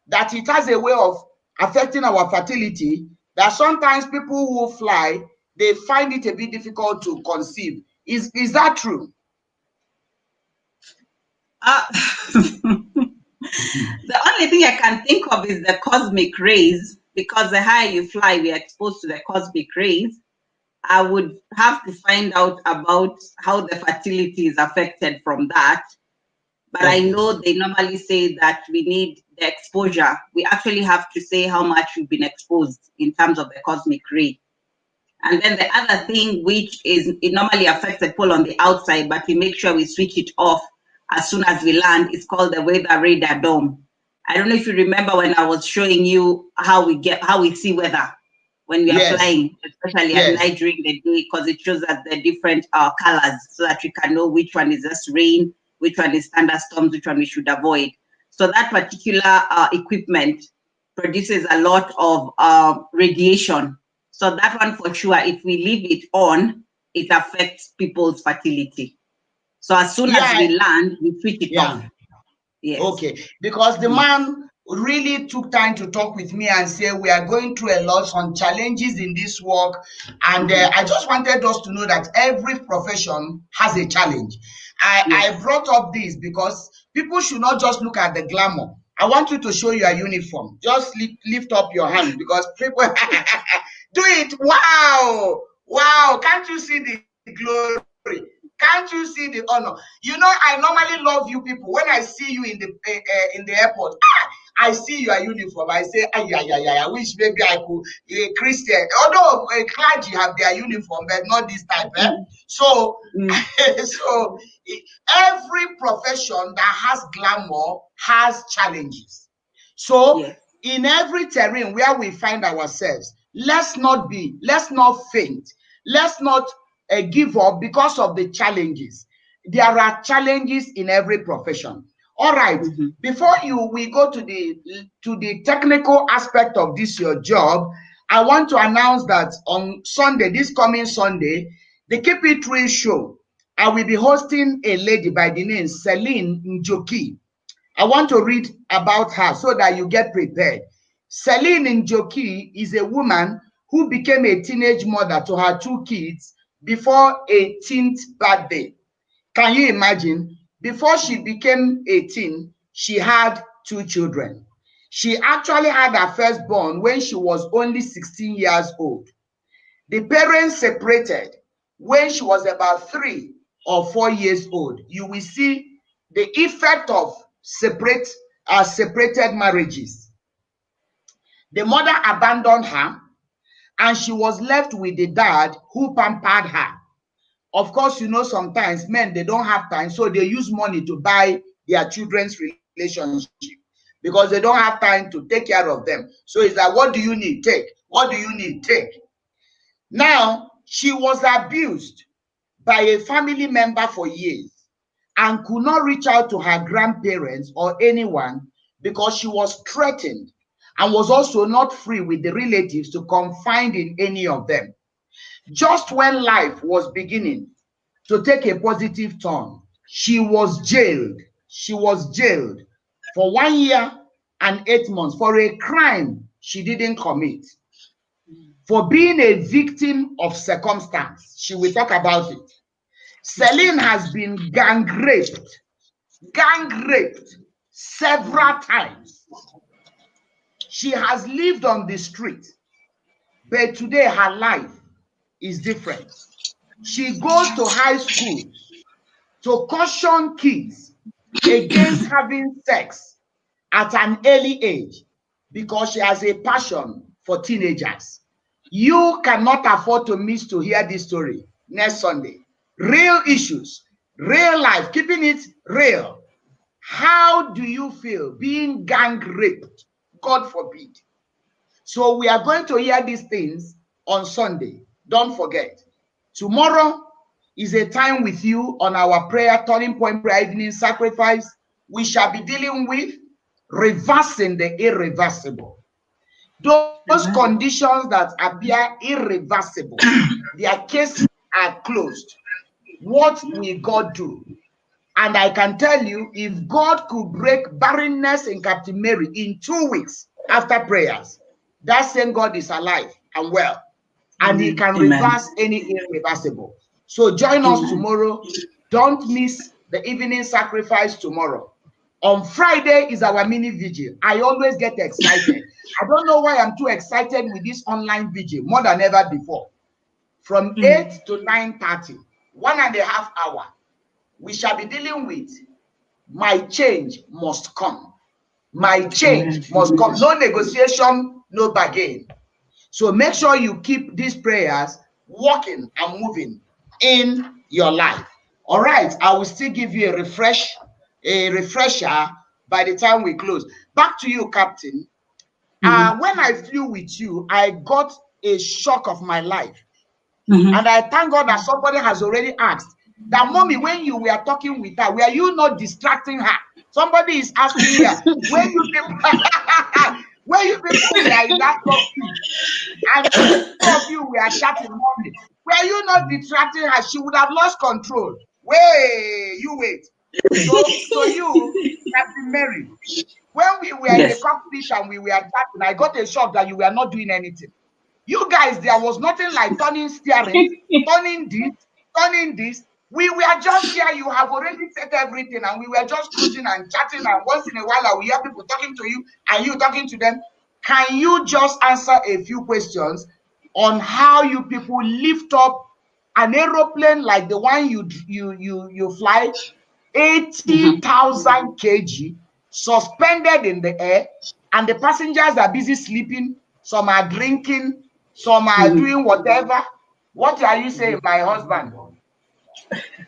That it has a way of affecting our fertility, that sometimes people who fly, they find it a bit difficult to conceive. Is that true? The only thing I can think of is the cosmic rays, because the higher you fly, we are exposed to the cosmic rays. I would have to find out about how the fertility is affected from that. But I know they normally say that we need the exposure. We actually have to say how much we've been exposed in terms of the cosmic ray. And then the other thing, which is, it normally affects the pole on the outside, but we make sure we switch it off as soon as we land, is called the weather radar dome. I don't know if you remember when I was showing you how we see weather when we are flying, especially at night during the day, because it shows us the different colors so that we can know which one is just rain, which one is thunderstorms, which one we should avoid. So that particular equipment produces a lot of radiation. So that one for sure, if we leave it on, it affects people's fertility. So as soon as we land, we switch it off. Yes. Okay, because the man really took time to talk with me and say we are going through a lot, some challenges in this work, and I just wanted us to know that every profession has a challenge. I brought up this because people should not just look at the glamour. I want you to show your uniform. Just lift up your hand, because people do it. Wow, can't you see the glory? Can't you see the honor? You know, I normally love you people. When I see you in the airport, I see your uniform. I say, I wish maybe I could. A Christian, although a clergy have their uniform, but not this type. So, so every profession that has glamour has challenges. So, in every terrain where we find ourselves, let's not faint. Let's not give up because of the challenges. There are challenges in every profession. All right. Before we go to the technical aspect of this your job, I want to announce that on Sunday, this coming Sunday, the Keep It Real show, I will be hosting a lady by the name Celine Njoki. I want to read about her so that you get prepared. Celine Njoki is a woman who became a teenage mother to her 2 kids before 18th birthday. Can you imagine? Before she became 18, she had 2 children. She actually had her firstborn when she was only 16 years old. The parents separated when she was about 3 or 4 years old. You will see the effect of separated marriages. The mother abandoned her, and she was left with the dad who pampered her. Of course, you know, sometimes men, they don't have time, so they use money to buy their children's relationship because they don't have time to take care of them. So it's like, what do you need? Take. What do you need? Take. Now, she was abused by a family member for years and could not reach out to her grandparents or anyone because she was threatened and was also not free with the relatives to confide in any of them. Just when life was beginning to take a positive turn, she was jailed. She was jailed for 1 year and 8 months for a crime she didn't commit. For being a victim of circumstance. She will talk about it. Celine has been gang raped several times. She has lived on the street, but today her life is different. She goes to high schools to caution kids against having sex at an early age because she has a passion for teenagers. You cannot afford to miss to hear this story next Sunday. Real issues, real life, keeping it real. How do you feel being gang raped? God forbid. So we are going to hear these things on Sunday. Don't forget. Tomorrow is a time with you on our prayer, turning point prayer evening sacrifice. We shall be dealing with reversing the irreversible. Those conditions that appear irreversible, their cases are closed. What will God do? And I can tell you, if God could break barrenness in Captain Mary in 2 weeks after prayers, that same God is alive and well, and he can reverse any irreversible. So join us tomorrow. Don't miss the evening sacrifice tomorrow. On Friday is our mini vigil. I always get excited. I don't know why I'm too excited with this online vigil more than ever before. From 8 to 9:30, 1.5 hours, we shall be dealing with my change must come. My change must come. No negotiation, no bargain. So make sure you keep these prayers working and moving in your life. All right, I will still give you a refresher by the time we close. Back to you, Captain. When I flew with you, I got a shock of my life. And I thank God that somebody has already asked that, mommy, when you were talking with her, were you not distracting her? Somebody is asking here, when you people were in that cockpit and two of you were chatting, mommy, were you not distracting her? She would have lost control. Wait. So you, Captain Mary, when we were in the cockpit and we were chatting, I got a shock that you were not doing anything. You guys, there was nothing like turning steering, turning this. We were just here. You have already said everything, and we were just cruising and chatting. And once in a while, I will hear people talking to you and you talking to them. Can you just answer a few questions on how you people lift up an aeroplane like the one you fly, 80,000 kg, suspended in the air, and the passengers are busy sleeping, some are drinking, some are doing whatever? What are you saying, my husband?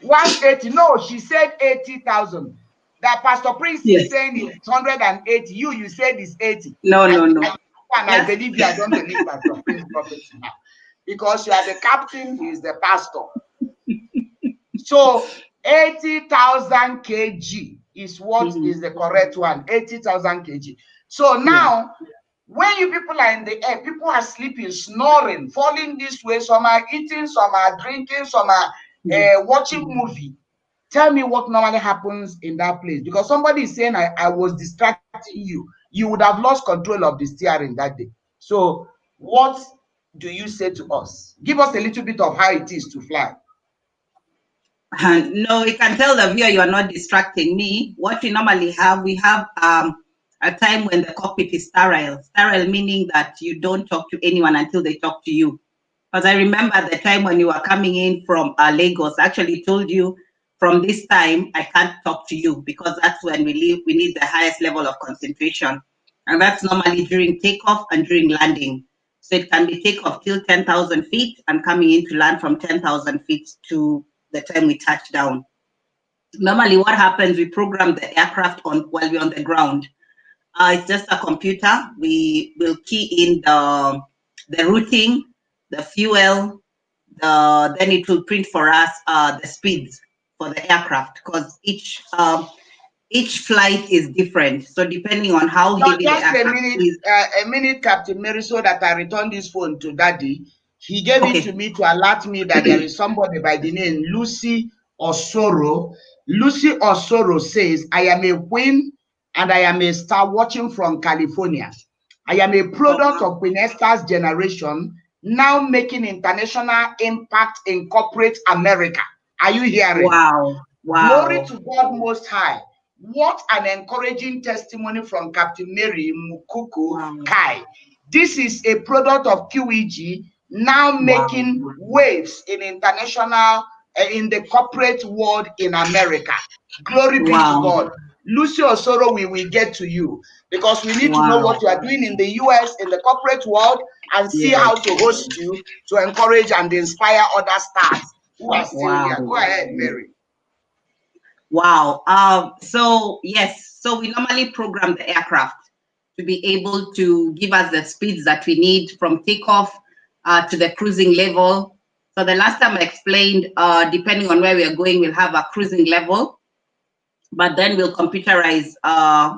180? No, she said 80,000. That Pastor Prince is saying it's 180. You said it's 80. No. I believe you. I don't believe Pastor Prince prophecy now. Because you are the captain, he is the pastor. So 80,000 kg is what is the correct one. 80,000 kg. So now, when you people are in the air, people are sleeping, snoring, falling this way. Some are eating, some are drinking, some are watching movie. Tell me what normally happens in that place. Because somebody is saying I was distracting you. You would have lost control of the steering that day. So what do you say to us? Give us a little bit of how it is to fly. No, we can tell the viewer you are not distracting me. What we normally have, we have a time when the cockpit is sterile. Sterile meaning that you don't talk to anyone until they talk to you. Because I remember the time when you were coming in from Lagos, I actually told you from this time, I can't talk to you because that's when we need the highest level of concentration. And that's normally during takeoff and during landing. So it can be takeoff till 10,000 feet and coming in to land from 10,000 feet to the time we touch down. Normally what happens, we program the aircraft on while we're on the ground. It's just a computer. We will key in the routing, the fuel, then it will print for us the speeds for the aircraft, because each flight is different. So depending on how heavy the aircraft is. A minute, Captain Mary, so that I return this phone to Daddy. He gave it to me to alert me that there is somebody by the name Lucy Osoro. Lucy Osoro says, I am a queen and I am a star watching from California. I am a product of Queen Esther's generation, now making international impact in corporate America. Are you hearing? Wow. Glory to God Most High. What an encouraging testimony from Captain Mary Mukuku Kai. This is a product of QEG, now making waves in international, in the corporate world in America. Glory be to God. Lucy Osoro, we will get to you because we need to know what you are doing in the US, in the corporate world, and see how to host you to encourage and inspire other stars who are still here. Go ahead, Mary. Wow. So yes, so we normally program the aircraft to be able to give us the speeds that we need from takeoff to the cruising level. So the last time I explained, depending on where we are going, we'll have a cruising level, but then we'll computerize,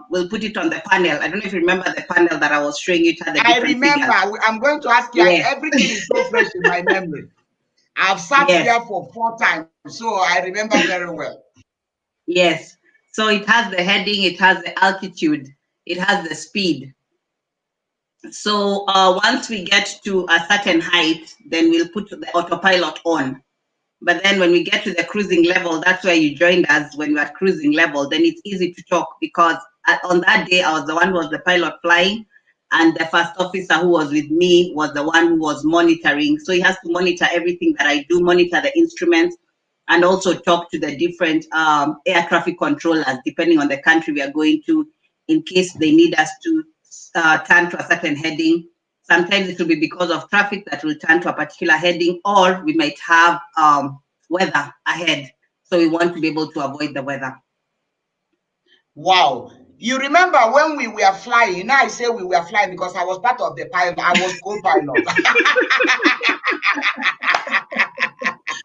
we'll put it on the panel. I don't know if you remember the panel that I was showing you. I remember. Figures. I'm going to ask you, everything is so fresh in my memory. I've sat there for 4 times, so I remember very well. Yes. So it has the heading, it has the altitude, it has the speed. So once we get to a certain height, then we'll put the autopilot on. But then when we get to the cruising level, that's where you joined us when we were at cruising level, then it's easy to talk because on that day, I was the one who was the pilot flying, and the first officer who was with me was the one who was monitoring. So he has to monitor everything that I do, monitor the instruments, and also talk to the different air traffic controllers, depending on the country we are going to, in case they need us to turn to a certain heading. Sometimes it will be because of traffic that will turn to a particular heading, or we might have weather ahead. So we want to be able to avoid the weather. Wow. You remember when we were flying? Now I say we were flying because I was part of the pilot. I was co-pilot.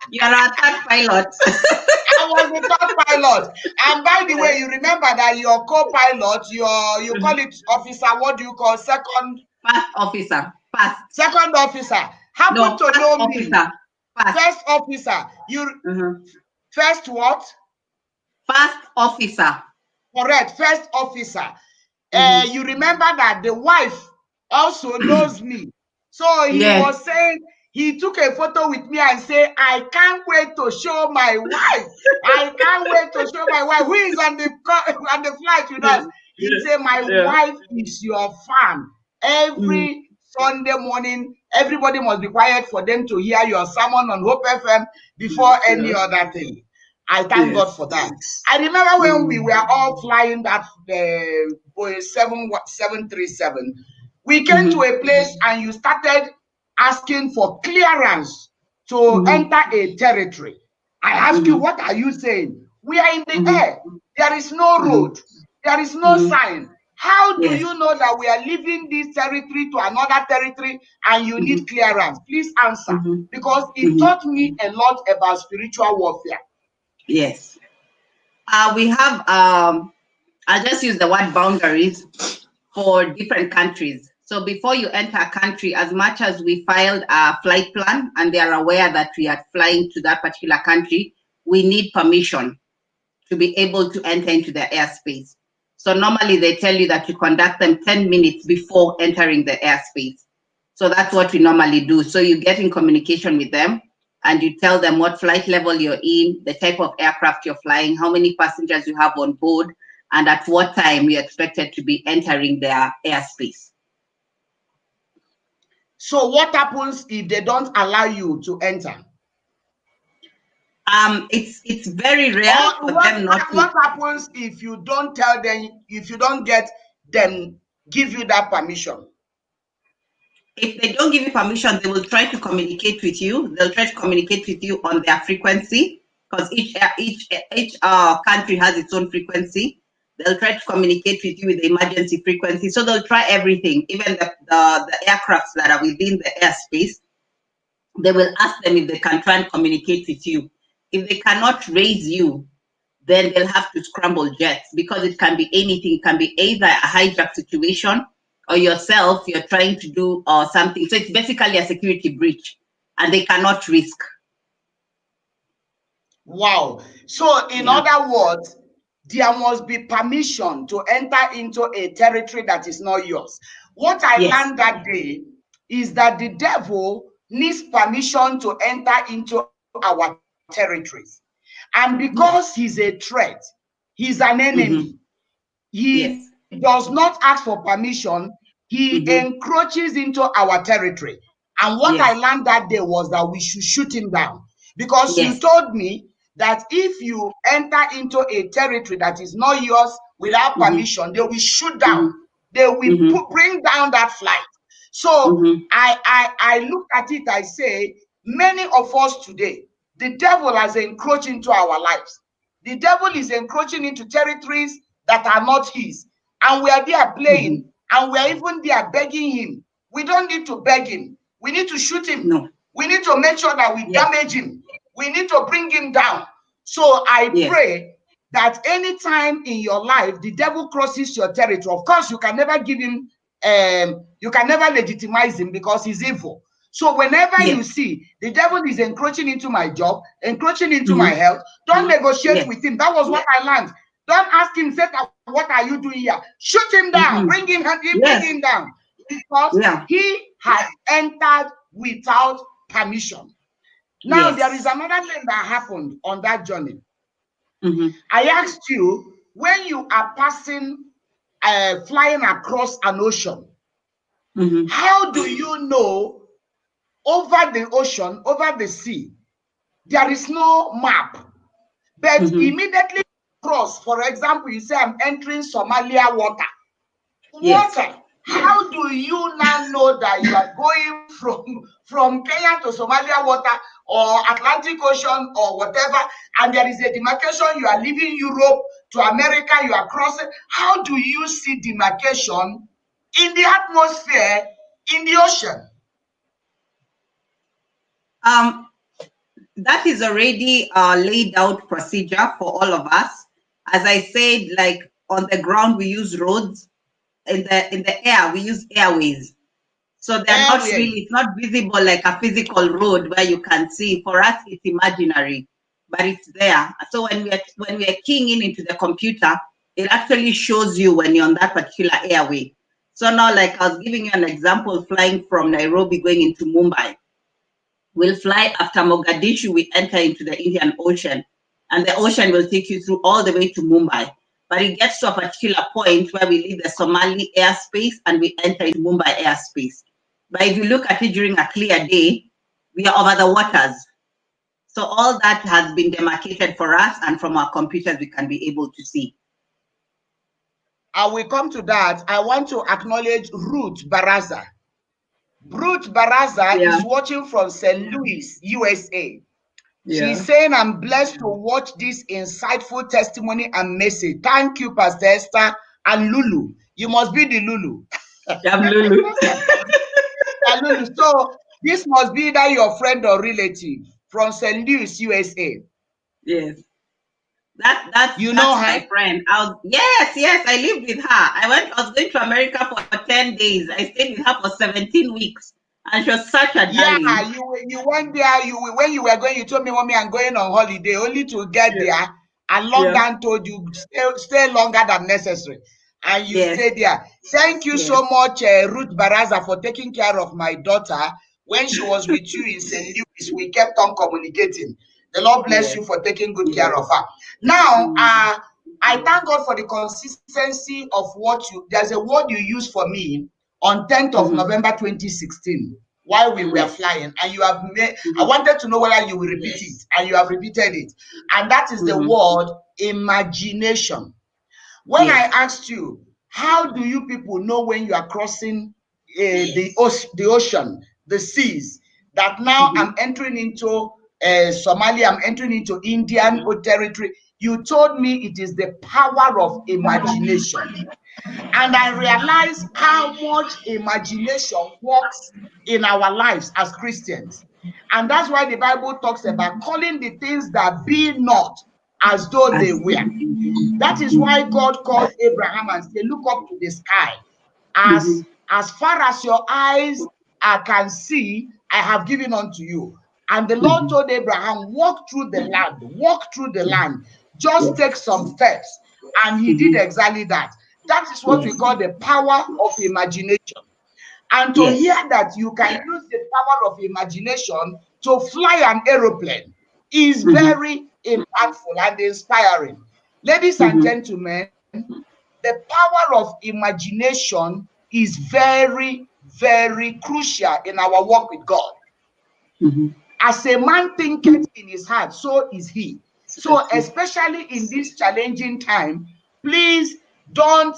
You're our third pilot. I was the third pilot. And by the way, you remember that your co-pilot, you call it officer, what do you call second? First officer. First. Second officer. Happen to know me. First officer. You first what? First officer. Correct. First officer. You remember that the wife also knows me. So he was saying, he took a photo with me and said, I can't wait to show my wife. I can't wait to show my wife who is on the flight with us. He said, my wife is your fan. Every Sunday morning, everybody must be quiet for them to hear your sermon on Hope FM before any other thing. I thank God for that. I remember when we were all flying that Boeing 737, we came to a place and you started asking for clearance to enter a territory. I asked you, what are you saying? We are in the air. There is no road. There is no sign. How do you know that we are leaving this territory to another territory and you need clearance? Please answer. Because it taught me a lot about spiritual warfare. Yes. We have, I'll just use the word boundaries for different countries. So before you enter a country, as much as we filed a flight plan and they are aware that we are flying to that particular country, we need permission to be able to enter into the airspace. So normally they tell you that you conduct them 10 minutes before entering the airspace. So that's what we normally do. So you get in communication with them and you tell them what flight level you're in, the type of aircraft you're flying, how many passengers you have on board, and at what time you're expected to be entering their airspace. So what happens if they don't allow you to enter? It's very rare for them not to. What happens if you don't tell them, if you don't get them give you that permission? If they don't give you permission, they will try to communicate with you. They'll try to communicate with you on their frequency, because each country has its own frequency. They'll try to communicate with you with the emergency frequency. So they'll try everything, even the aircrafts that are within the airspace. They will ask them if they can try and communicate with you. If they cannot raise you, then they'll have to scramble jets, because it can be anything. It can be either a hijack situation or yourself, you're trying to do something. So it's basically a security breach and they cannot risk. Wow. So in other words, there must be permission to enter into a territory that is not yours. What I learned that day is that the devil needs permission to enter into our territories. And because he's a threat, he's an enemy. He does not ask for permission. He encroaches into our territory. And what I learned that day was that we should shoot him down. Because you told me that if you enter into a territory that is not yours without permission, they will shoot down. They will bring down that flight. So I look at it, I say, many of us today, the devil has encroached into our lives. The devil is encroaching into territories that are not his. And we are there playing, and we are even there begging him. We don't need to beg him. We need to shoot him. No. We need to make sure that we damage him. We need to bring him down. So I pray that anytime in your life the devil crosses your territory, of course you can never give him, you can never legitimize him because he's evil. So whenever you see the devil is encroaching into my job, encroaching into my health, don't negotiate with him. That was what I learned. Don't ask him, say, what are you doing here? Shoot him down, bring him down. Because he has entered without permission. Now, Yes. there is another thing that happened on that journey. Mm-hmm. I asked you, when you are passing, flying across an ocean, Mm-hmm. how do you know over the ocean, over the sea, there is no map, but Mm-hmm. immediately cross? For example, you say, I'm entering Somalia water. Yes. Water. How do you now know that you are going from Kenya to Somalia water or Atlantic Ocean or whatever, and there is a demarcation, you are leaving Europe to America, you are crossing? How do you see demarcation in the atmosphere, in the ocean? That is already laid out procedure for all of us. As I said, like on the ground we use roads, in the air we use airways. So they're not Airway. really, it's not visible like a physical road where you can see. For us, it's imaginary, but it's there. So when we are keying in into the computer, it actually shows you when you're on that particular airway. So now, like I was giving you an example, flying from Nairobi going into Mumbai. We'll fly after Mogadishu, we enter into the Indian Ocean, and the ocean will take you through all the way to Mumbai. But it gets to a particular point where we leave the Somali airspace and we enter into Mumbai airspace. But if you look at it during a clear day, we are over the waters. So all that has been demarcated for us, and from our computers, we can be able to see. I will come to that. I want to acknowledge Ruth Baraza. Ruth Baraza is watching from St. Louis, USA. She's saying, I'm blessed to watch this insightful testimony and message. Thank you, Pastor Esther and Lulu. You must be the Lulu. I'm Lulu. Lulu. So this must be either your friend or relative from St. Louis, USA. Yes. That's her? my friend. Yes, I lived with her. I was going to America for 10 days. I stayed with her for 17 weeks. And she was such a darling. Yeah, you went there. When you were going, you told me, Mommy, I'm going on holiday, only to get there. And lockdown told you stay longer than necessary. And you stayed there. Thank you so much, Ruth Baraza, for taking care of my daughter. When she was with you in St. Louis, we kept on communicating. The Lord bless you for taking good care of her. Now, I thank God for the consistency of there's a word you used for me on 10th of November 2016 while we were flying, and you have made, I wanted to know whether you will repeat it, and you have repeated it, and that is the word imagination. When I asked you, how do you people know when you are crossing the ocean, the seas, that now I'm entering into Somalia, I'm entering into Indian territory? You told me it is the power of imagination. And I realized how much imagination works in our lives as Christians. And that's why the Bible talks about calling the things that be not as though they were. That is why God called Abraham and said, look up to the sky. As far as your eyes can see, I have given unto you. And the Lord told Abraham, walk through the land, just take some steps. And he did exactly that. That is what we call the power of imagination. And to hear that you can use the power of imagination to fly an aeroplane is very impactful and inspiring. Ladies and gentlemen, the power of imagination is very, very crucial in our work with God. As a man thinketh in his heart, so is he. So especially in this challenging time, please don't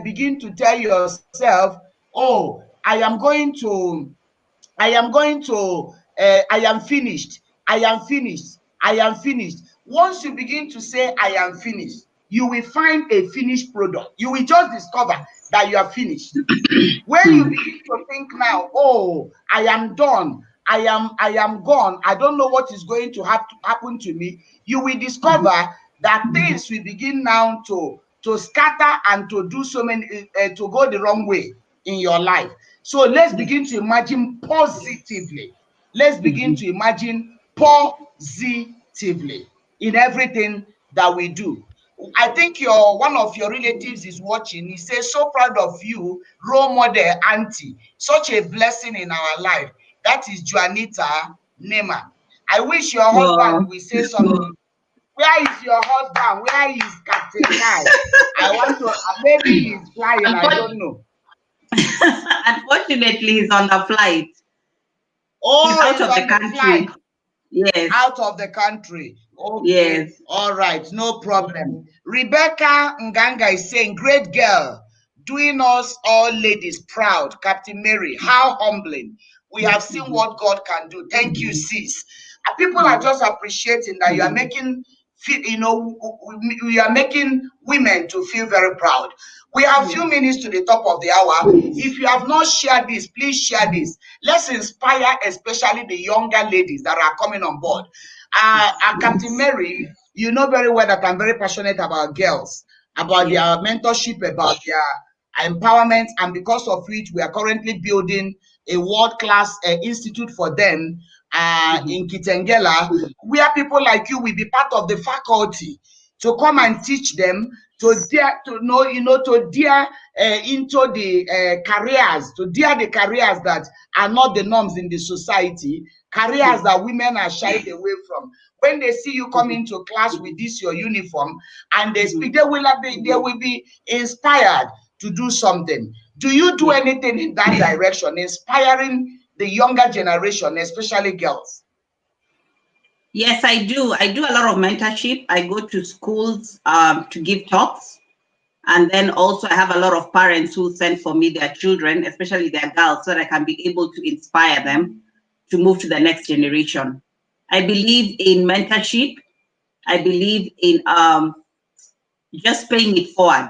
begin to tell yourself, oh, I am finished. Once you begin to say, I am finished, you will find a finished product. You will just discover that you are finished. When you begin to think now, oh, I am done, I am gone, I don't know what is going to happen to me, you will discover that things will begin now to scatter and to do so many, to go the wrong way in your life. So let's begin to imagine positively. Let's begin to imagine positively in everything that we do. I think one of your relatives is watching. He says, so proud of you, role model auntie. Such a blessing in our life. That is Juanita name her. I wish your husband Well, will say something. Where is your husband? Where is Captain Kai? I want to, maybe he's flying, I don't know. unfortunately, he's on the flight. He's Oh, out he's of the on the country. flight. Yes. Out of the country. Okay. Yes. All right. No problem. Rebecca Nganga is saying, great girl, doing us all ladies proud. Captain Mary, how humbling. We have seen what God can do. Thank you, sis. People are just appreciating that you are making, we are making women to feel very proud. We have a few minutes to the top of the hour. If you have not shared this, please share this. Let's inspire especially the younger ladies that are coming on board. Captain Mary, you know very well that I'm very passionate about girls, about their mentorship, about their empowerment, and because of which we are currently building a world-class institute for them in Kitengela, where people like you will be part of the faculty to come and teach them to dare to know, to dare into the careers, to dare the careers that are not the norms in the society, careers that women are shied away from. When they see you come into class with this your uniform and they speak, they will be inspired to do something. Do you do anything in that direction, inspiring the younger generation, especially girls? Yes, I do. I do a lot of mentorship. I go to schools to give talks. And then also I have a lot of parents who send for me their children, especially their girls, so that I can be able to inspire them to move to the next generation. I believe in mentorship. I believe in just paying it forward,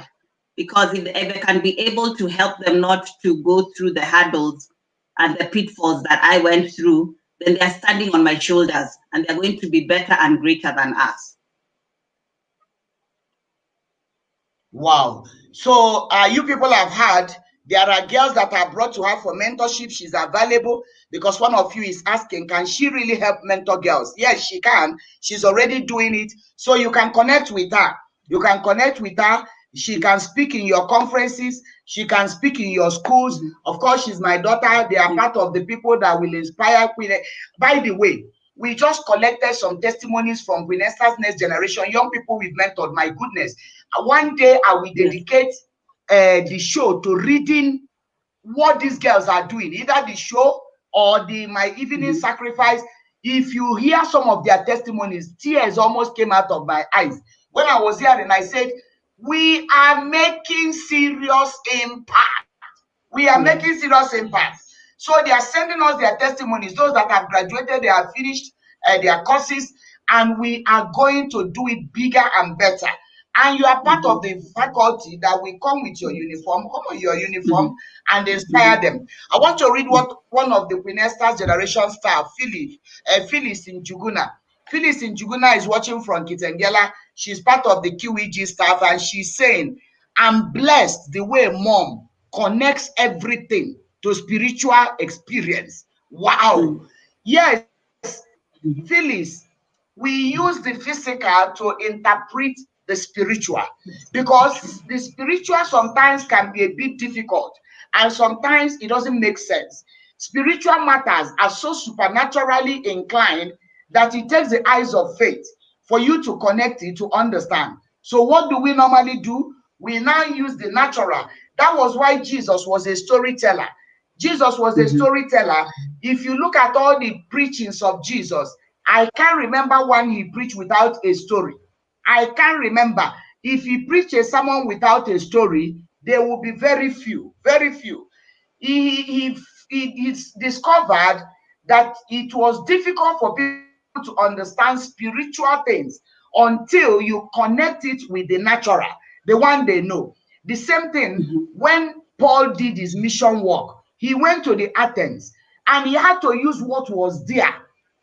because if I can be able to help them not to go through the hurdles and the pitfalls that I went through, then they're standing on my shoulders and they're going to be better and greater than us. Wow. So you people have heard there are girls that are brought to her for mentorship. She's available because one of you is asking, can she really help mentor girls? Yes, she can. She's already doing it. So you can connect with her. You can connect with her. She can speak in your conferences. She can speak in your schools. Of course, she's my daughter. They are part of the people that will inspire. By the way, we just collected some testimonies from Queen Esther's next generation, young people we've mentored. My goodness. One day I will dedicate the show to reading what these girls are doing, either the show or my evening sacrifice. If you hear some of their testimonies, tears almost came out of my eyes. When I was here and I said, we are making serious impact. We are making serious impact. So they are sending us their testimonies, those that have graduated, they have finished their courses, and we are going to do it bigger and better. And you are part of the faculty that will come with your uniform, and inspire them. I want to read what one of the Queen Esther's generation staff, Phyllis in Juguna. Phyllis in Juguna is watching from Kitengela. She's part of the QEG staff, and she's saying, I'm blessed the way mom connects everything to spiritual experience. Wow. Yes, Phyllis, we use the physical to interpret the spiritual, because the spiritual sometimes can be a bit difficult and sometimes it doesn't make sense. Spiritual matters are so supernaturally inclined that it takes the eyes of faith for you to connect it, to understand. So what do we normally do? We now use the natural. That was why Jesus was a storyteller. Jesus was a storyteller. If you look at all the preachings of Jesus, I can't remember one he preached without a story. I can't remember. If he preached a sermon without a story, there will be very few, very few. He discovered that it was difficult for people to understand spiritual things until you connect it with the natural, the one they know. The same thing when Paul did his mission work. He went to the Athens and he had to use what was there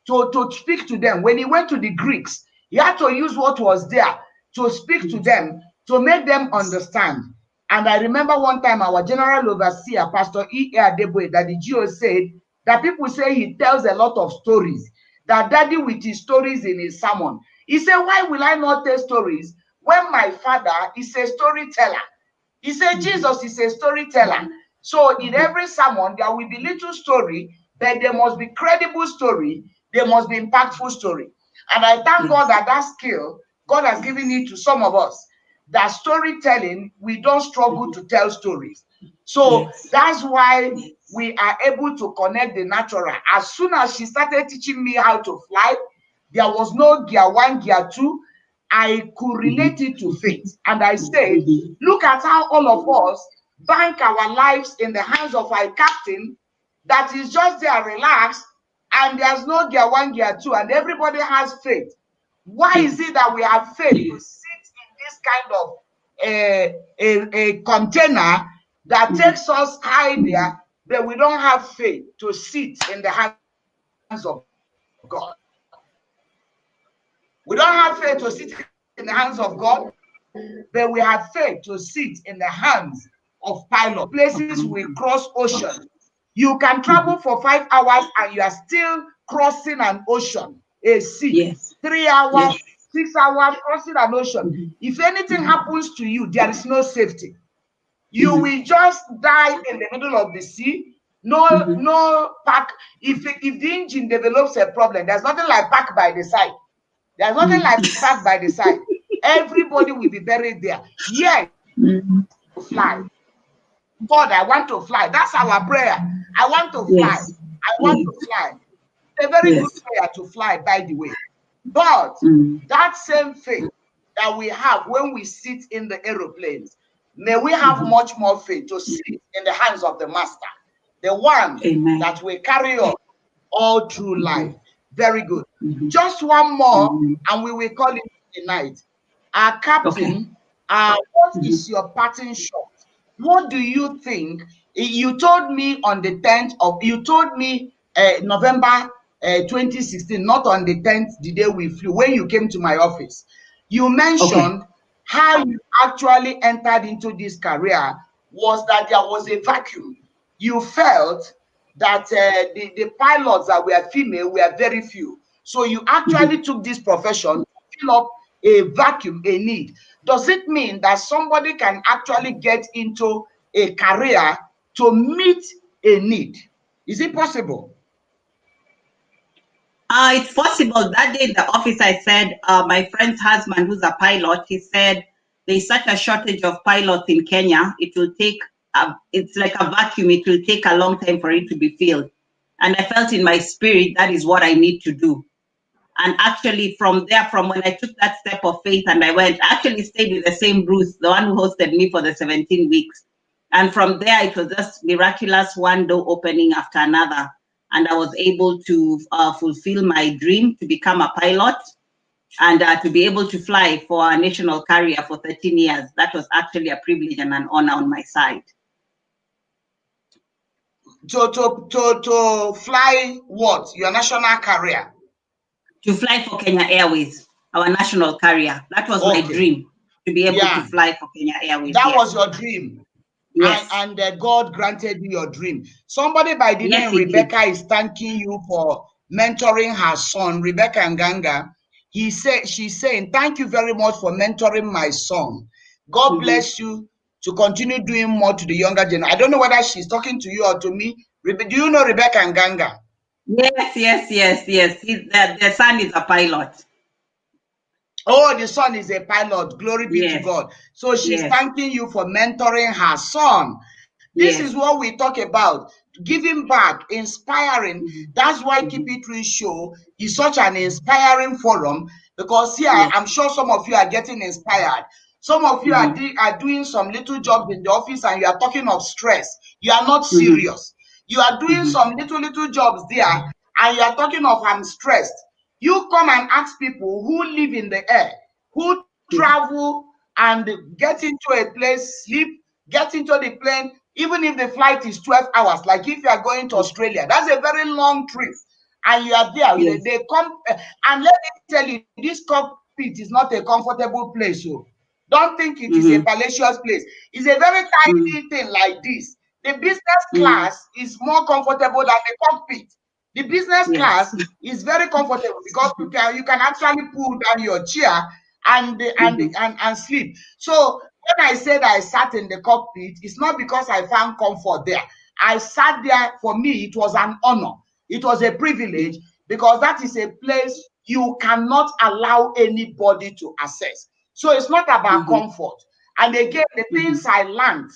to speak to them. When he went to the Greeks, he had to use what was there to speak to them, to make them understand. And I remember one time our general overseer, Pastor E.A. Adeboye, that the GO said that people say he tells a lot of stories, that daddy with his stories in his sermon. He said, why will I not tell stories when my father is a storyteller? He said, Jesus is a storyteller. So in every sermon, there will be little story, but there must be credible story They must be impactful story. And I thank God that that skill, God has given it to some of us. That storytelling, we don't struggle to tell stories. So that's why we are able to connect the natural. As soon as she started teaching me how to fly, there was no gear 1, gear 2. I could relate it to faith. And I said, look at how all of us bank our lives in the hands of our captain that is just there relaxed, and there's no gear 1, gear 2, and everybody has faith. Why is it that we have faith to sit in this kind of a container that takes us high there, but we don't have faith to sit in the hands of God? We don't have faith to sit in the hands of God, but we have faith to sit in the hands of pilots. Places we cross ocean. You can travel for 5 hours and you are still crossing an ocean, a sea. 3 hours, 6 hours crossing an ocean. If anything happens to you, there is no safety. You will just die in the middle of the sea. No park. If the engine develops a problem, there's nothing like park by the side. There's nothing like park by the side. Everybody will be buried there. Yes, to fly. God, I want to fly. That's our prayer. I want to fly. I want to fly. It's a very good prayer to fly, by the way. But that same faith that we have when we sit in the aeroplanes, may we have much more faith to sit in the hands of the Master, the one that will carry us all through life. Very good. Just one more, and we will call it a night. Our captain, what is your parting shot? What do you think? You told me on the 10th of, you told me November 2016, not on the 10th, the day we flew, when you came to my office. You mentioned how you actually entered into this career was that there was a vacuum. You felt that the pilots that were female were very few. So you actually took this profession to fill up a vacuum, a need. Does it mean that somebody can actually get into a career to meet a need? Is it possible? It's possible. That day in the office, I said, my friend's husband, who's a pilot, he said, there's such a shortage of pilots in Kenya. It will take, it's like a vacuum. It will take a long time for it to be filled. And I felt in my spirit, that is what I need to do. And actually from there, from when I took that step of faith and I went, I actually stayed with the same Bruce, the one who hosted me for the 17 weeks. And from there, it was just miraculous, one door opening after another. And I was able to fulfill my dream to become a pilot and to be able to fly for a national carrier for 13 years. That was actually a privilege and an honor on my side. To fly what? Your national carrier? To fly for Kenya Airways, our national carrier. That was my dream, to be able to fly for Kenya Airways. That was your dream. Yes. And God granted you your dream. Somebody by the name Rebecca is thanking you for mentoring her son, Rebecca Nganga. She's saying, thank you very much for mentoring my son. God bless you to continue doing more to the younger generation. I don't know whether she's talking to you or to me. Do you know Rebecca Nganga? Yes. The son is a pilot. Oh, the son is a pilot. Glory be to God. So she's thanking you for mentoring her son. This is what we talk about. Giving back, inspiring. That's why Keep It Real Show is such an inspiring forum, because here I'm sure some of you are getting inspired. Some of you are doing some little jobs in the office and you are talking of stress. You are not serious. You are doing some little jobs there and you are talking of I'm stressed. You come and ask people who live in the air, who travel and get into a place, sleep, get into the plane, even if the flight is 12 hours, like if you are going to Australia, that's a very long trip. And you are there, they come, and let me tell you, this cockpit is not a comfortable place. So don't think it is a palatial place. It's a very tiny thing like this. The business class is more comfortable than the cockpit. The business class is very comfortable because you can actually pull down your chair and sleep. So when I said I sat in the cockpit, it's not because I found comfort there. I sat there. For me, it was an honor. It was a privilege because that is a place you cannot allow anybody to access. So it's not about comfort. And again, the things I learned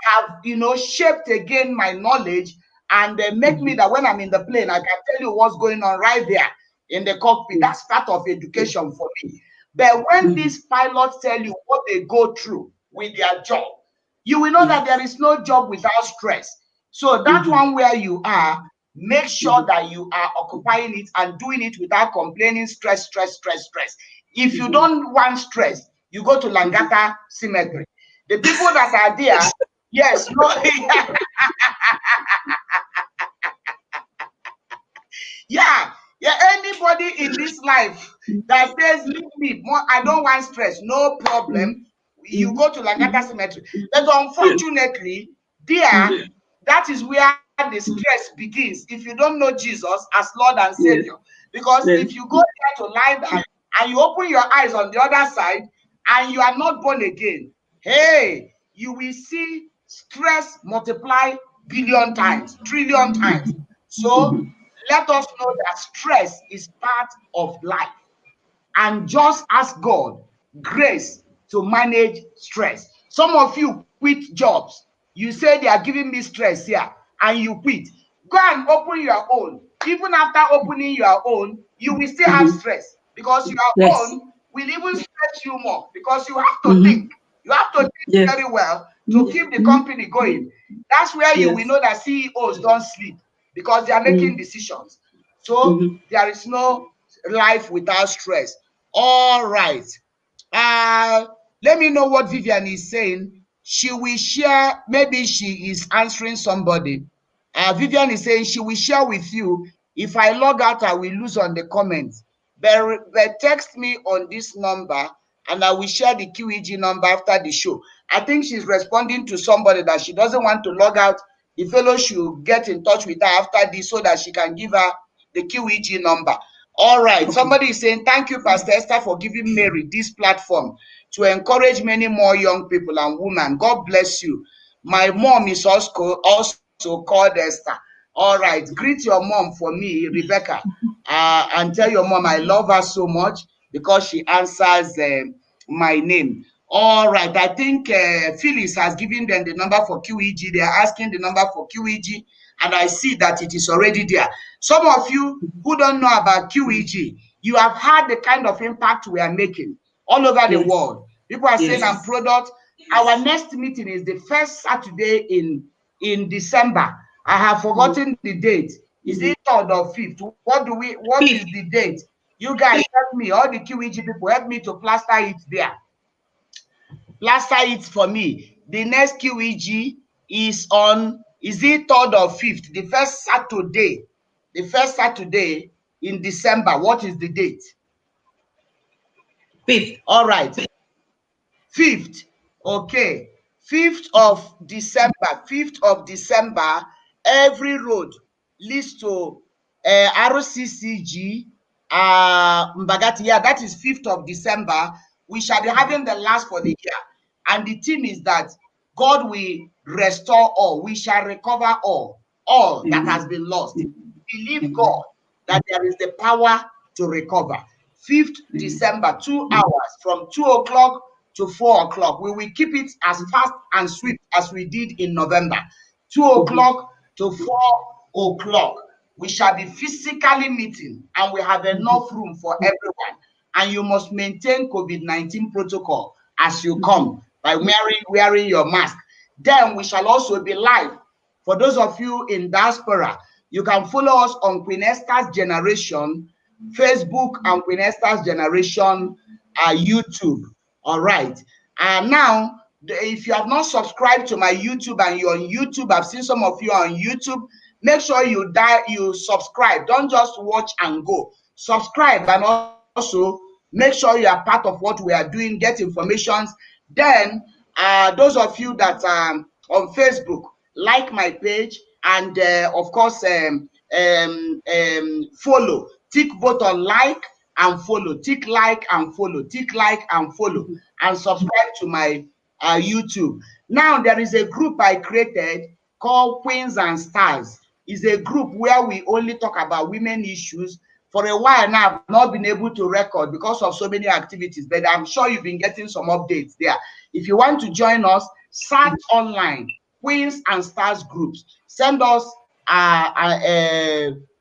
have, shaped again my knowledge, and they make me that when I'm in the plane, I can tell you what's going on right there in the cockpit. That's part of education for me. But when these pilots tell you what they go through with their job, you will know that there is no job without stress. So that one where you are, make sure that you are occupying it and doing it without complaining, stress. If you don't want stress, you go to Langata Cemetery. The people that are there, yes, no, yeah, anybody in this life that says, leave me, I don't want stress, no problem. You go to Langata Cemetery. But unfortunately, there, that is where the stress begins if you don't know Jesus as Lord and Savior. Because if you go there to lie down and you open your eyes on the other side and you are not born again, hey, you will see stress multiply billion times, trillion times. So let us know that stress is part of life, and just ask God grace to manage stress. Some of you quit jobs. You say they are giving me stress here, and you quit. Go and open your own. Even after opening your own, you will still have stress, because your own will even stress you more, because you have to think. You have to think very well to keep the company going. That's where you will know that CEOs don't sleep, because they are making decisions. So there is no life without stress. All right. Let me know what Vivian is saying. She will share, maybe she is answering somebody. Vivian is saying she will share with you. If I log out, I will lose on the comments. But text me on this number and I will share the QEG number after the show. I think she's responding to somebody that she doesn't want to log out. The fellow should get in touch with her after this so that she can give her the QEG number. All right. Somebody is saying, thank you, Pastor Esther, for giving Mary this platform to encourage many more young people and women. God bless you. My mom is also called Esther. All right. Greet your mom for me, Rebecca, and tell your mom I love her so much because she answers my name. All right. I think Phyllis has given them the number for QEG. They are asking the number for QEG, and I see that it is already there. Some of you who don't know about QEG, you have had the kind of impact we are making all over the world. People are saying, I'm product. Our next meeting is the first Saturday in December. I have forgotten the date. Is it 3rd or 5th? What is the date? You guys help me, all the QEG people, help me to plaster it there. Plaster it for me. The next QEG is on, is it 3rd or 5th? The first Saturday in December. What is the date? 5th. All right. 5th. Okay. 5th of December, every road leads to RCCG Mbagati. Yeah, that is 5th of December. We shall be having the last for the year. And the theme is that God will restore all. We shall recover all that has been lost. Believe God that there is the power to recover. 5th December, 2 hours from 2 o'clock to 4 o'clock. We will keep it as fast and swift as we did in November. 2 o'clock to 4 o'clock. We shall be physically meeting, and we have enough room for everyone. And you must maintain COVID-19 protocol as you come by wearing your mask. Then we shall also be live. For those of you in diaspora, you can follow us on Queen Esther's Generation Facebook and Queen Esther's Generation YouTube. All right. And now, if you have not subscribed to my YouTube and you're on YouTube, I've seen some of you on YouTube, make sure you subscribe. Don't just watch and go. Subscribe, and also make sure you are part of what we are doing, get informations. Then, those of you that are on Facebook, like my page, and of course, follow. Tick both on like and follow. Tick like and follow. Tick like and follow. And subscribe to my YouTube. Now, there is a group I created called Queens and Stars. It's a group where we only talk about women issues, For a while now, I've not been able to record because of so many activities, but I'm sure you've been getting some updates there. If you want to join us, search online, Queens and Stars groups. Send us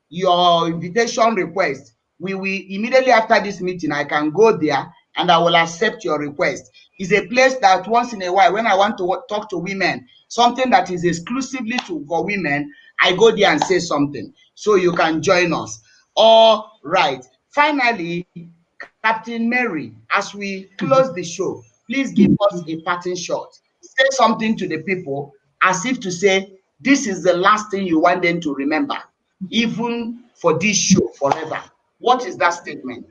your invitation request. We will immediately after this meeting, I can go there and I will accept your request. It's a place that once in a while, when I want to talk to women, something that is exclusively for women, I go there and say something. So you can join us. All right. Finally, Captain Mary, as we close the show, please give us a parting shot. Say something to the people as if to say, this is the last thing you want them to remember, even for this show forever. What is that statement?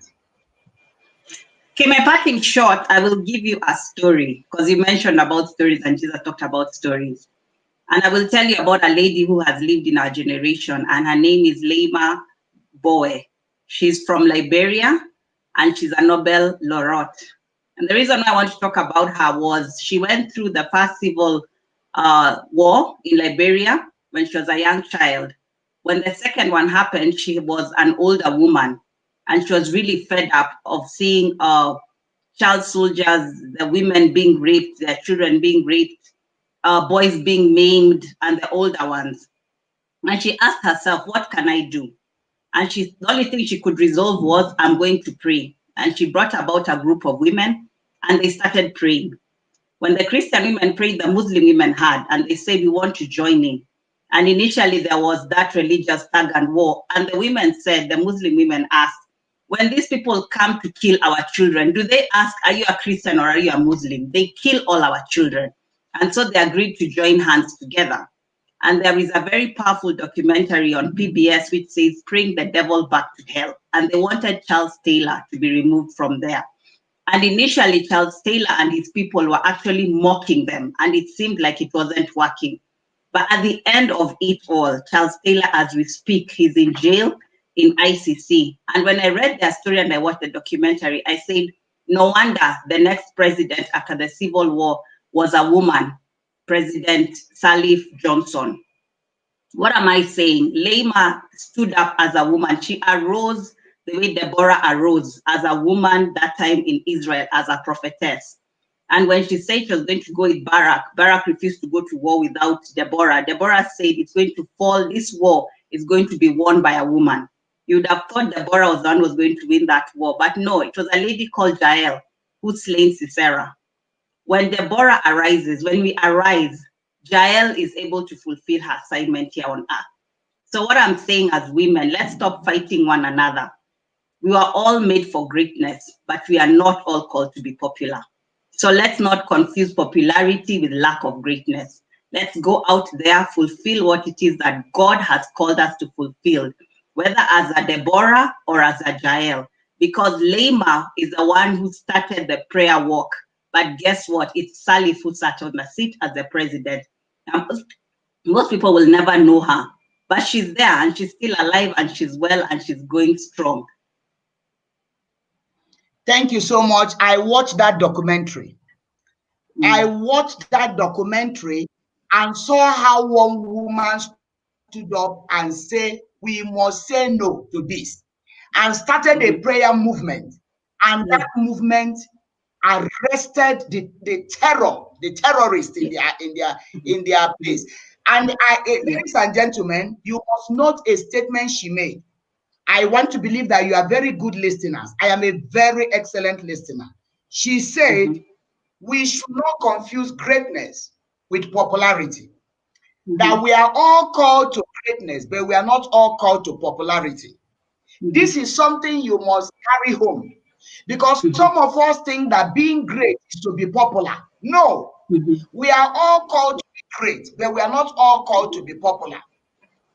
Okay, my parting short, I will give you a story because you mentioned about stories and Jesus talked about stories. And I will tell you about a lady who has lived in our generation, and her name is Leima Bowe. She's from Liberia, and she's a Nobel laureate. And the reason I want to talk about her was she went through the first civil war in Liberia when she was a young child. When the second one happened, she was an older woman, and she was really fed up of seeing child soldiers, the women being raped, their children being raped, boys being maimed, and the older ones. And she asked herself, what can I do? And the only thing she could resolve was, I'm going to pray. And she brought about a group of women and they started praying. When the Christian women prayed, the Muslim women had, and they said, we want to join in. And initially there was that religious tug and war. And the women said, the Muslim women asked, when these people come to kill our children, do they ask, are you a Christian or are you a Muslim? They kill all our children. And so they agreed to join hands together. And there is a very powerful documentary on PBS which says, Bring the Devil Back to Hell. And they wanted Charles Taylor to be removed from there. And initially, Charles Taylor and his people were actually mocking them, and it seemed like it wasn't working. But at the end of it all, Charles Taylor, as we speak, he's in jail in ICC. And when I read their story and I watched the documentary, I said, no wonder the next president after the Civil War was a woman, President Sirleaf Johnson. What am I saying? Leima stood up as a woman. She arose the way Deborah arose as a woman that time in Israel as a prophetess. And when she said she was going to go with Barak, Barak refused to go to war without Deborah. Deborah said it's going to fall, this war is going to be won by a woman. You would have thought Deborah was the one who was going to win that war, but no, it was a lady called Jael who slain Sisera. When Deborah arises, when we arise, Jael is able to fulfill her assignment here on earth. So what I'm saying as women, let's stop fighting one another. We are all made for greatness, but we are not all called to be popular. So let's not confuse popularity with lack of greatness. Let's go out there, fulfill what it is that God has called us to fulfill, whether as a Deborah or as a Jael, because Leima is the one who started the prayer walk. But guess what? It's Sirleaf who sat on the seat as the president. Most people will never know her, but she's there and she's still alive and she's well and she's going strong. Thank you so much. I watched that documentary. I watched that documentary and saw how one woman stood up and said, we must say no to this, and started a prayer movement. And that movement arrested the terrorists in their place. And ladies and gentlemen, you must note a statement she made. I want to believe that you are very good listeners. I am a very excellent listener. She said, we should not confuse greatness with popularity. That we are all called to greatness, but we are not all called to popularity. This is something you must carry home, because some of us think that being great is to be popular. No, we are all called to be great, but we are not all called to be popular.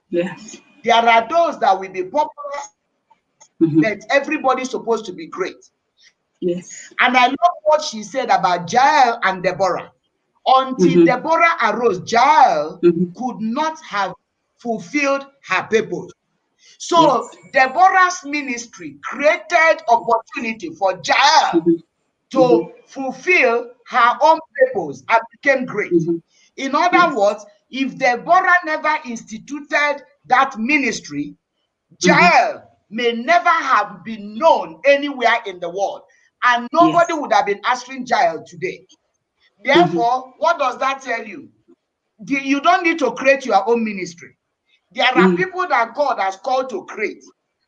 Yes. There are those that will be popular, but everybody's supposed to be great. Yes. And I love what she said about Jael and Deborah. Until Deborah arose, Jael could not have fulfilled her purpose. So Deborah's ministry created opportunity for Jael to fulfill her own purpose and became great. In other words, if Deborah never instituted that ministry, Jael may never have been known anywhere in the world, and nobody would have been answering Jael today. Therefore, what does that tell you? You don't need to create your own ministry. There are people that God has called to create,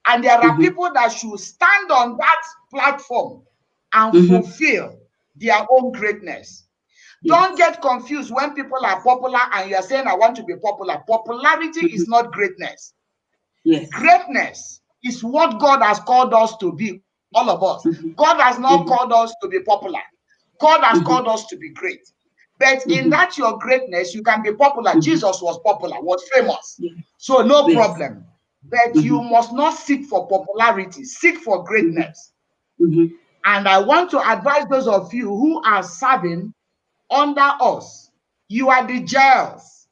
and there are people that should stand on that platform and fulfill their own greatness. Don't get confused when people are popular and you are saying, I want to be popular. Popularity is not greatness. Greatness is what God has called us to be, all of us. God has not called us to be popular. God has called us to be great. But in that your greatness, you can be popular. Jesus was popular, was famous. So no problem. But you must not seek for popularity. Seek for greatness. And I want to advise those of you who are serving under us. You are the Jaels.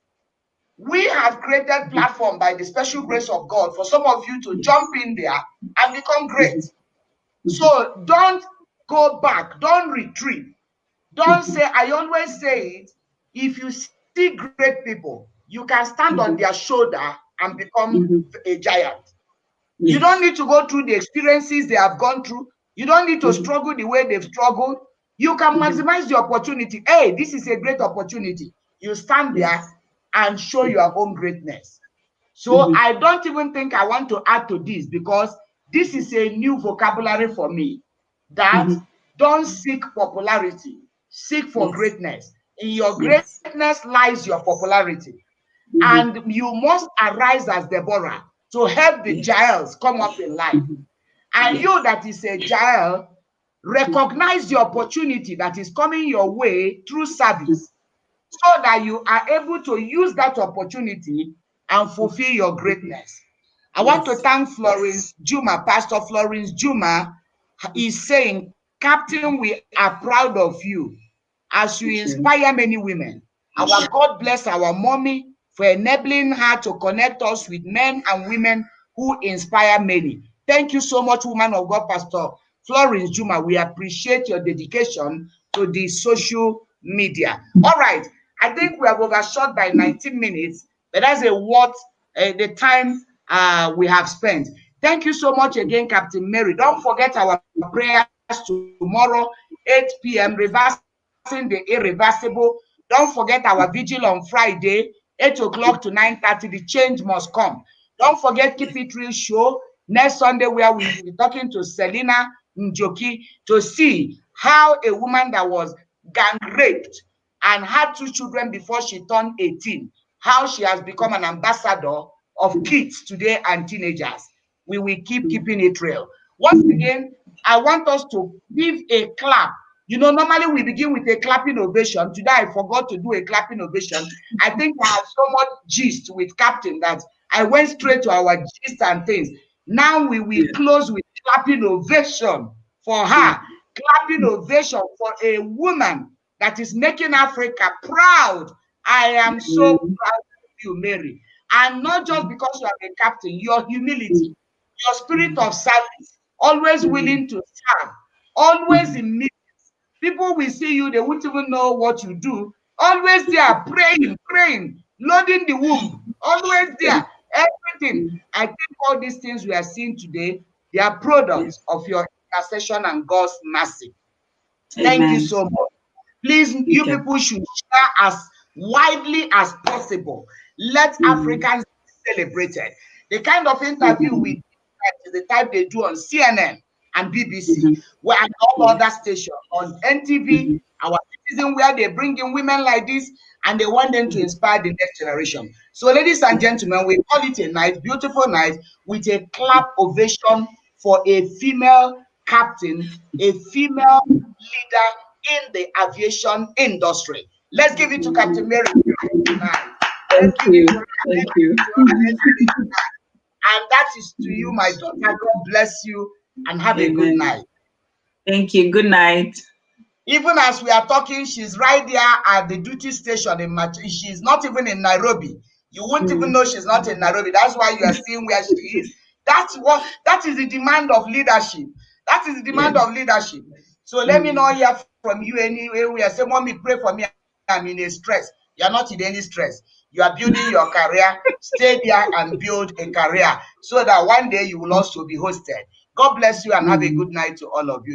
We have created platform by the special grace of God for some of you to jump in there and become great. So don't go back. Don't retreat. Don't say, I always say it, if you see great people, you can stand on their shoulder and become a giant. You don't need to go through the experiences they have gone through. You don't need to struggle the way they've struggled. You can maximize the opportunity. Hey, this is a great opportunity. You stand there and show your own greatness. So I don't even think I want to add to this, because this is a new vocabulary for me, that don't seek popularity, seek for greatness. In your greatness lies your popularity. And you must arise as Deborah to help the Jaels come up in life. And you that is a Jael, recognize the opportunity that is coming your way through service, so that you are able to use that opportunity and fulfill your greatness. I want to thank Florence Juma. Pastor Florence Juma is saying, Captain, we are proud of you as you inspire many women. Our God bless our mommy for enabling her to connect us with men and women who inspire many. Thank you so much, woman of God, Pastor Florence Juma. We appreciate your dedication to the social media. All right. I think we have overshot by 19 minutes, but that's the time we have spent. Thank you so much again, Captain Mary. Don't forget our prayers tomorrow, 8 p.m., reversing the irreversible. Don't forget our vigil on Friday, 8 o'clock to 9:30. The change must come. Don't forget Keep It Real show next Sunday, where we will be talking to Selena Njoki to see how a woman that was gang raped and had 2 children before she turned 18, how she has become an ambassador of kids today and teenagers. We will keeping it real. Once again, I want us to give a clap. You know, normally we begin with a clapping ovation. Today I forgot to do a clapping ovation. I think I have so much gist with Captain that I went straight to our gist and things. Now we will close with clapping ovation for her. Clapping ovation for a woman that is making Africa proud. I am so proud of you, Mary. And not just because you are a captain, your humility, your spirit of service, always willing to serve, always in meetings. People will see you, they won't even know what you do. Always there, praying, loading the womb, always there, everything. I think all these things we are seeing today, they are products of your intercession and God's mercy. Thank you so much. Please, you people should share as widely as possible. Let Africans be celebrated. The kind of interview we do is the type they do on CNN and BBC, where and all other stations on NTV, our citizen, where they bring in women like this and they want them to inspire the next generation. So, ladies and gentlemen, we call it a night, beautiful night, with a clap ovation for a female captain, a female leader in the aviation industry. Let's give it to Captain Mary tonight. Thank you. Thank you. And that is to you, my daughter. God bless you and have a good night. Thank you. Good night. Even as we are talking, she's right there at the duty station in she's not even in Nairobi. You won't even know she's not in Nairobi. That's why you are seeing where she is. That is the demand of leadership. That is the demand of leadership. So let me not hear from you anyway. We are saying, Mommy, pray for me. I'm in a stress. You are not in any stress. You are building your career. Stay there and build a career so that one day you will also be hosted. God bless you and have a good night to all of you.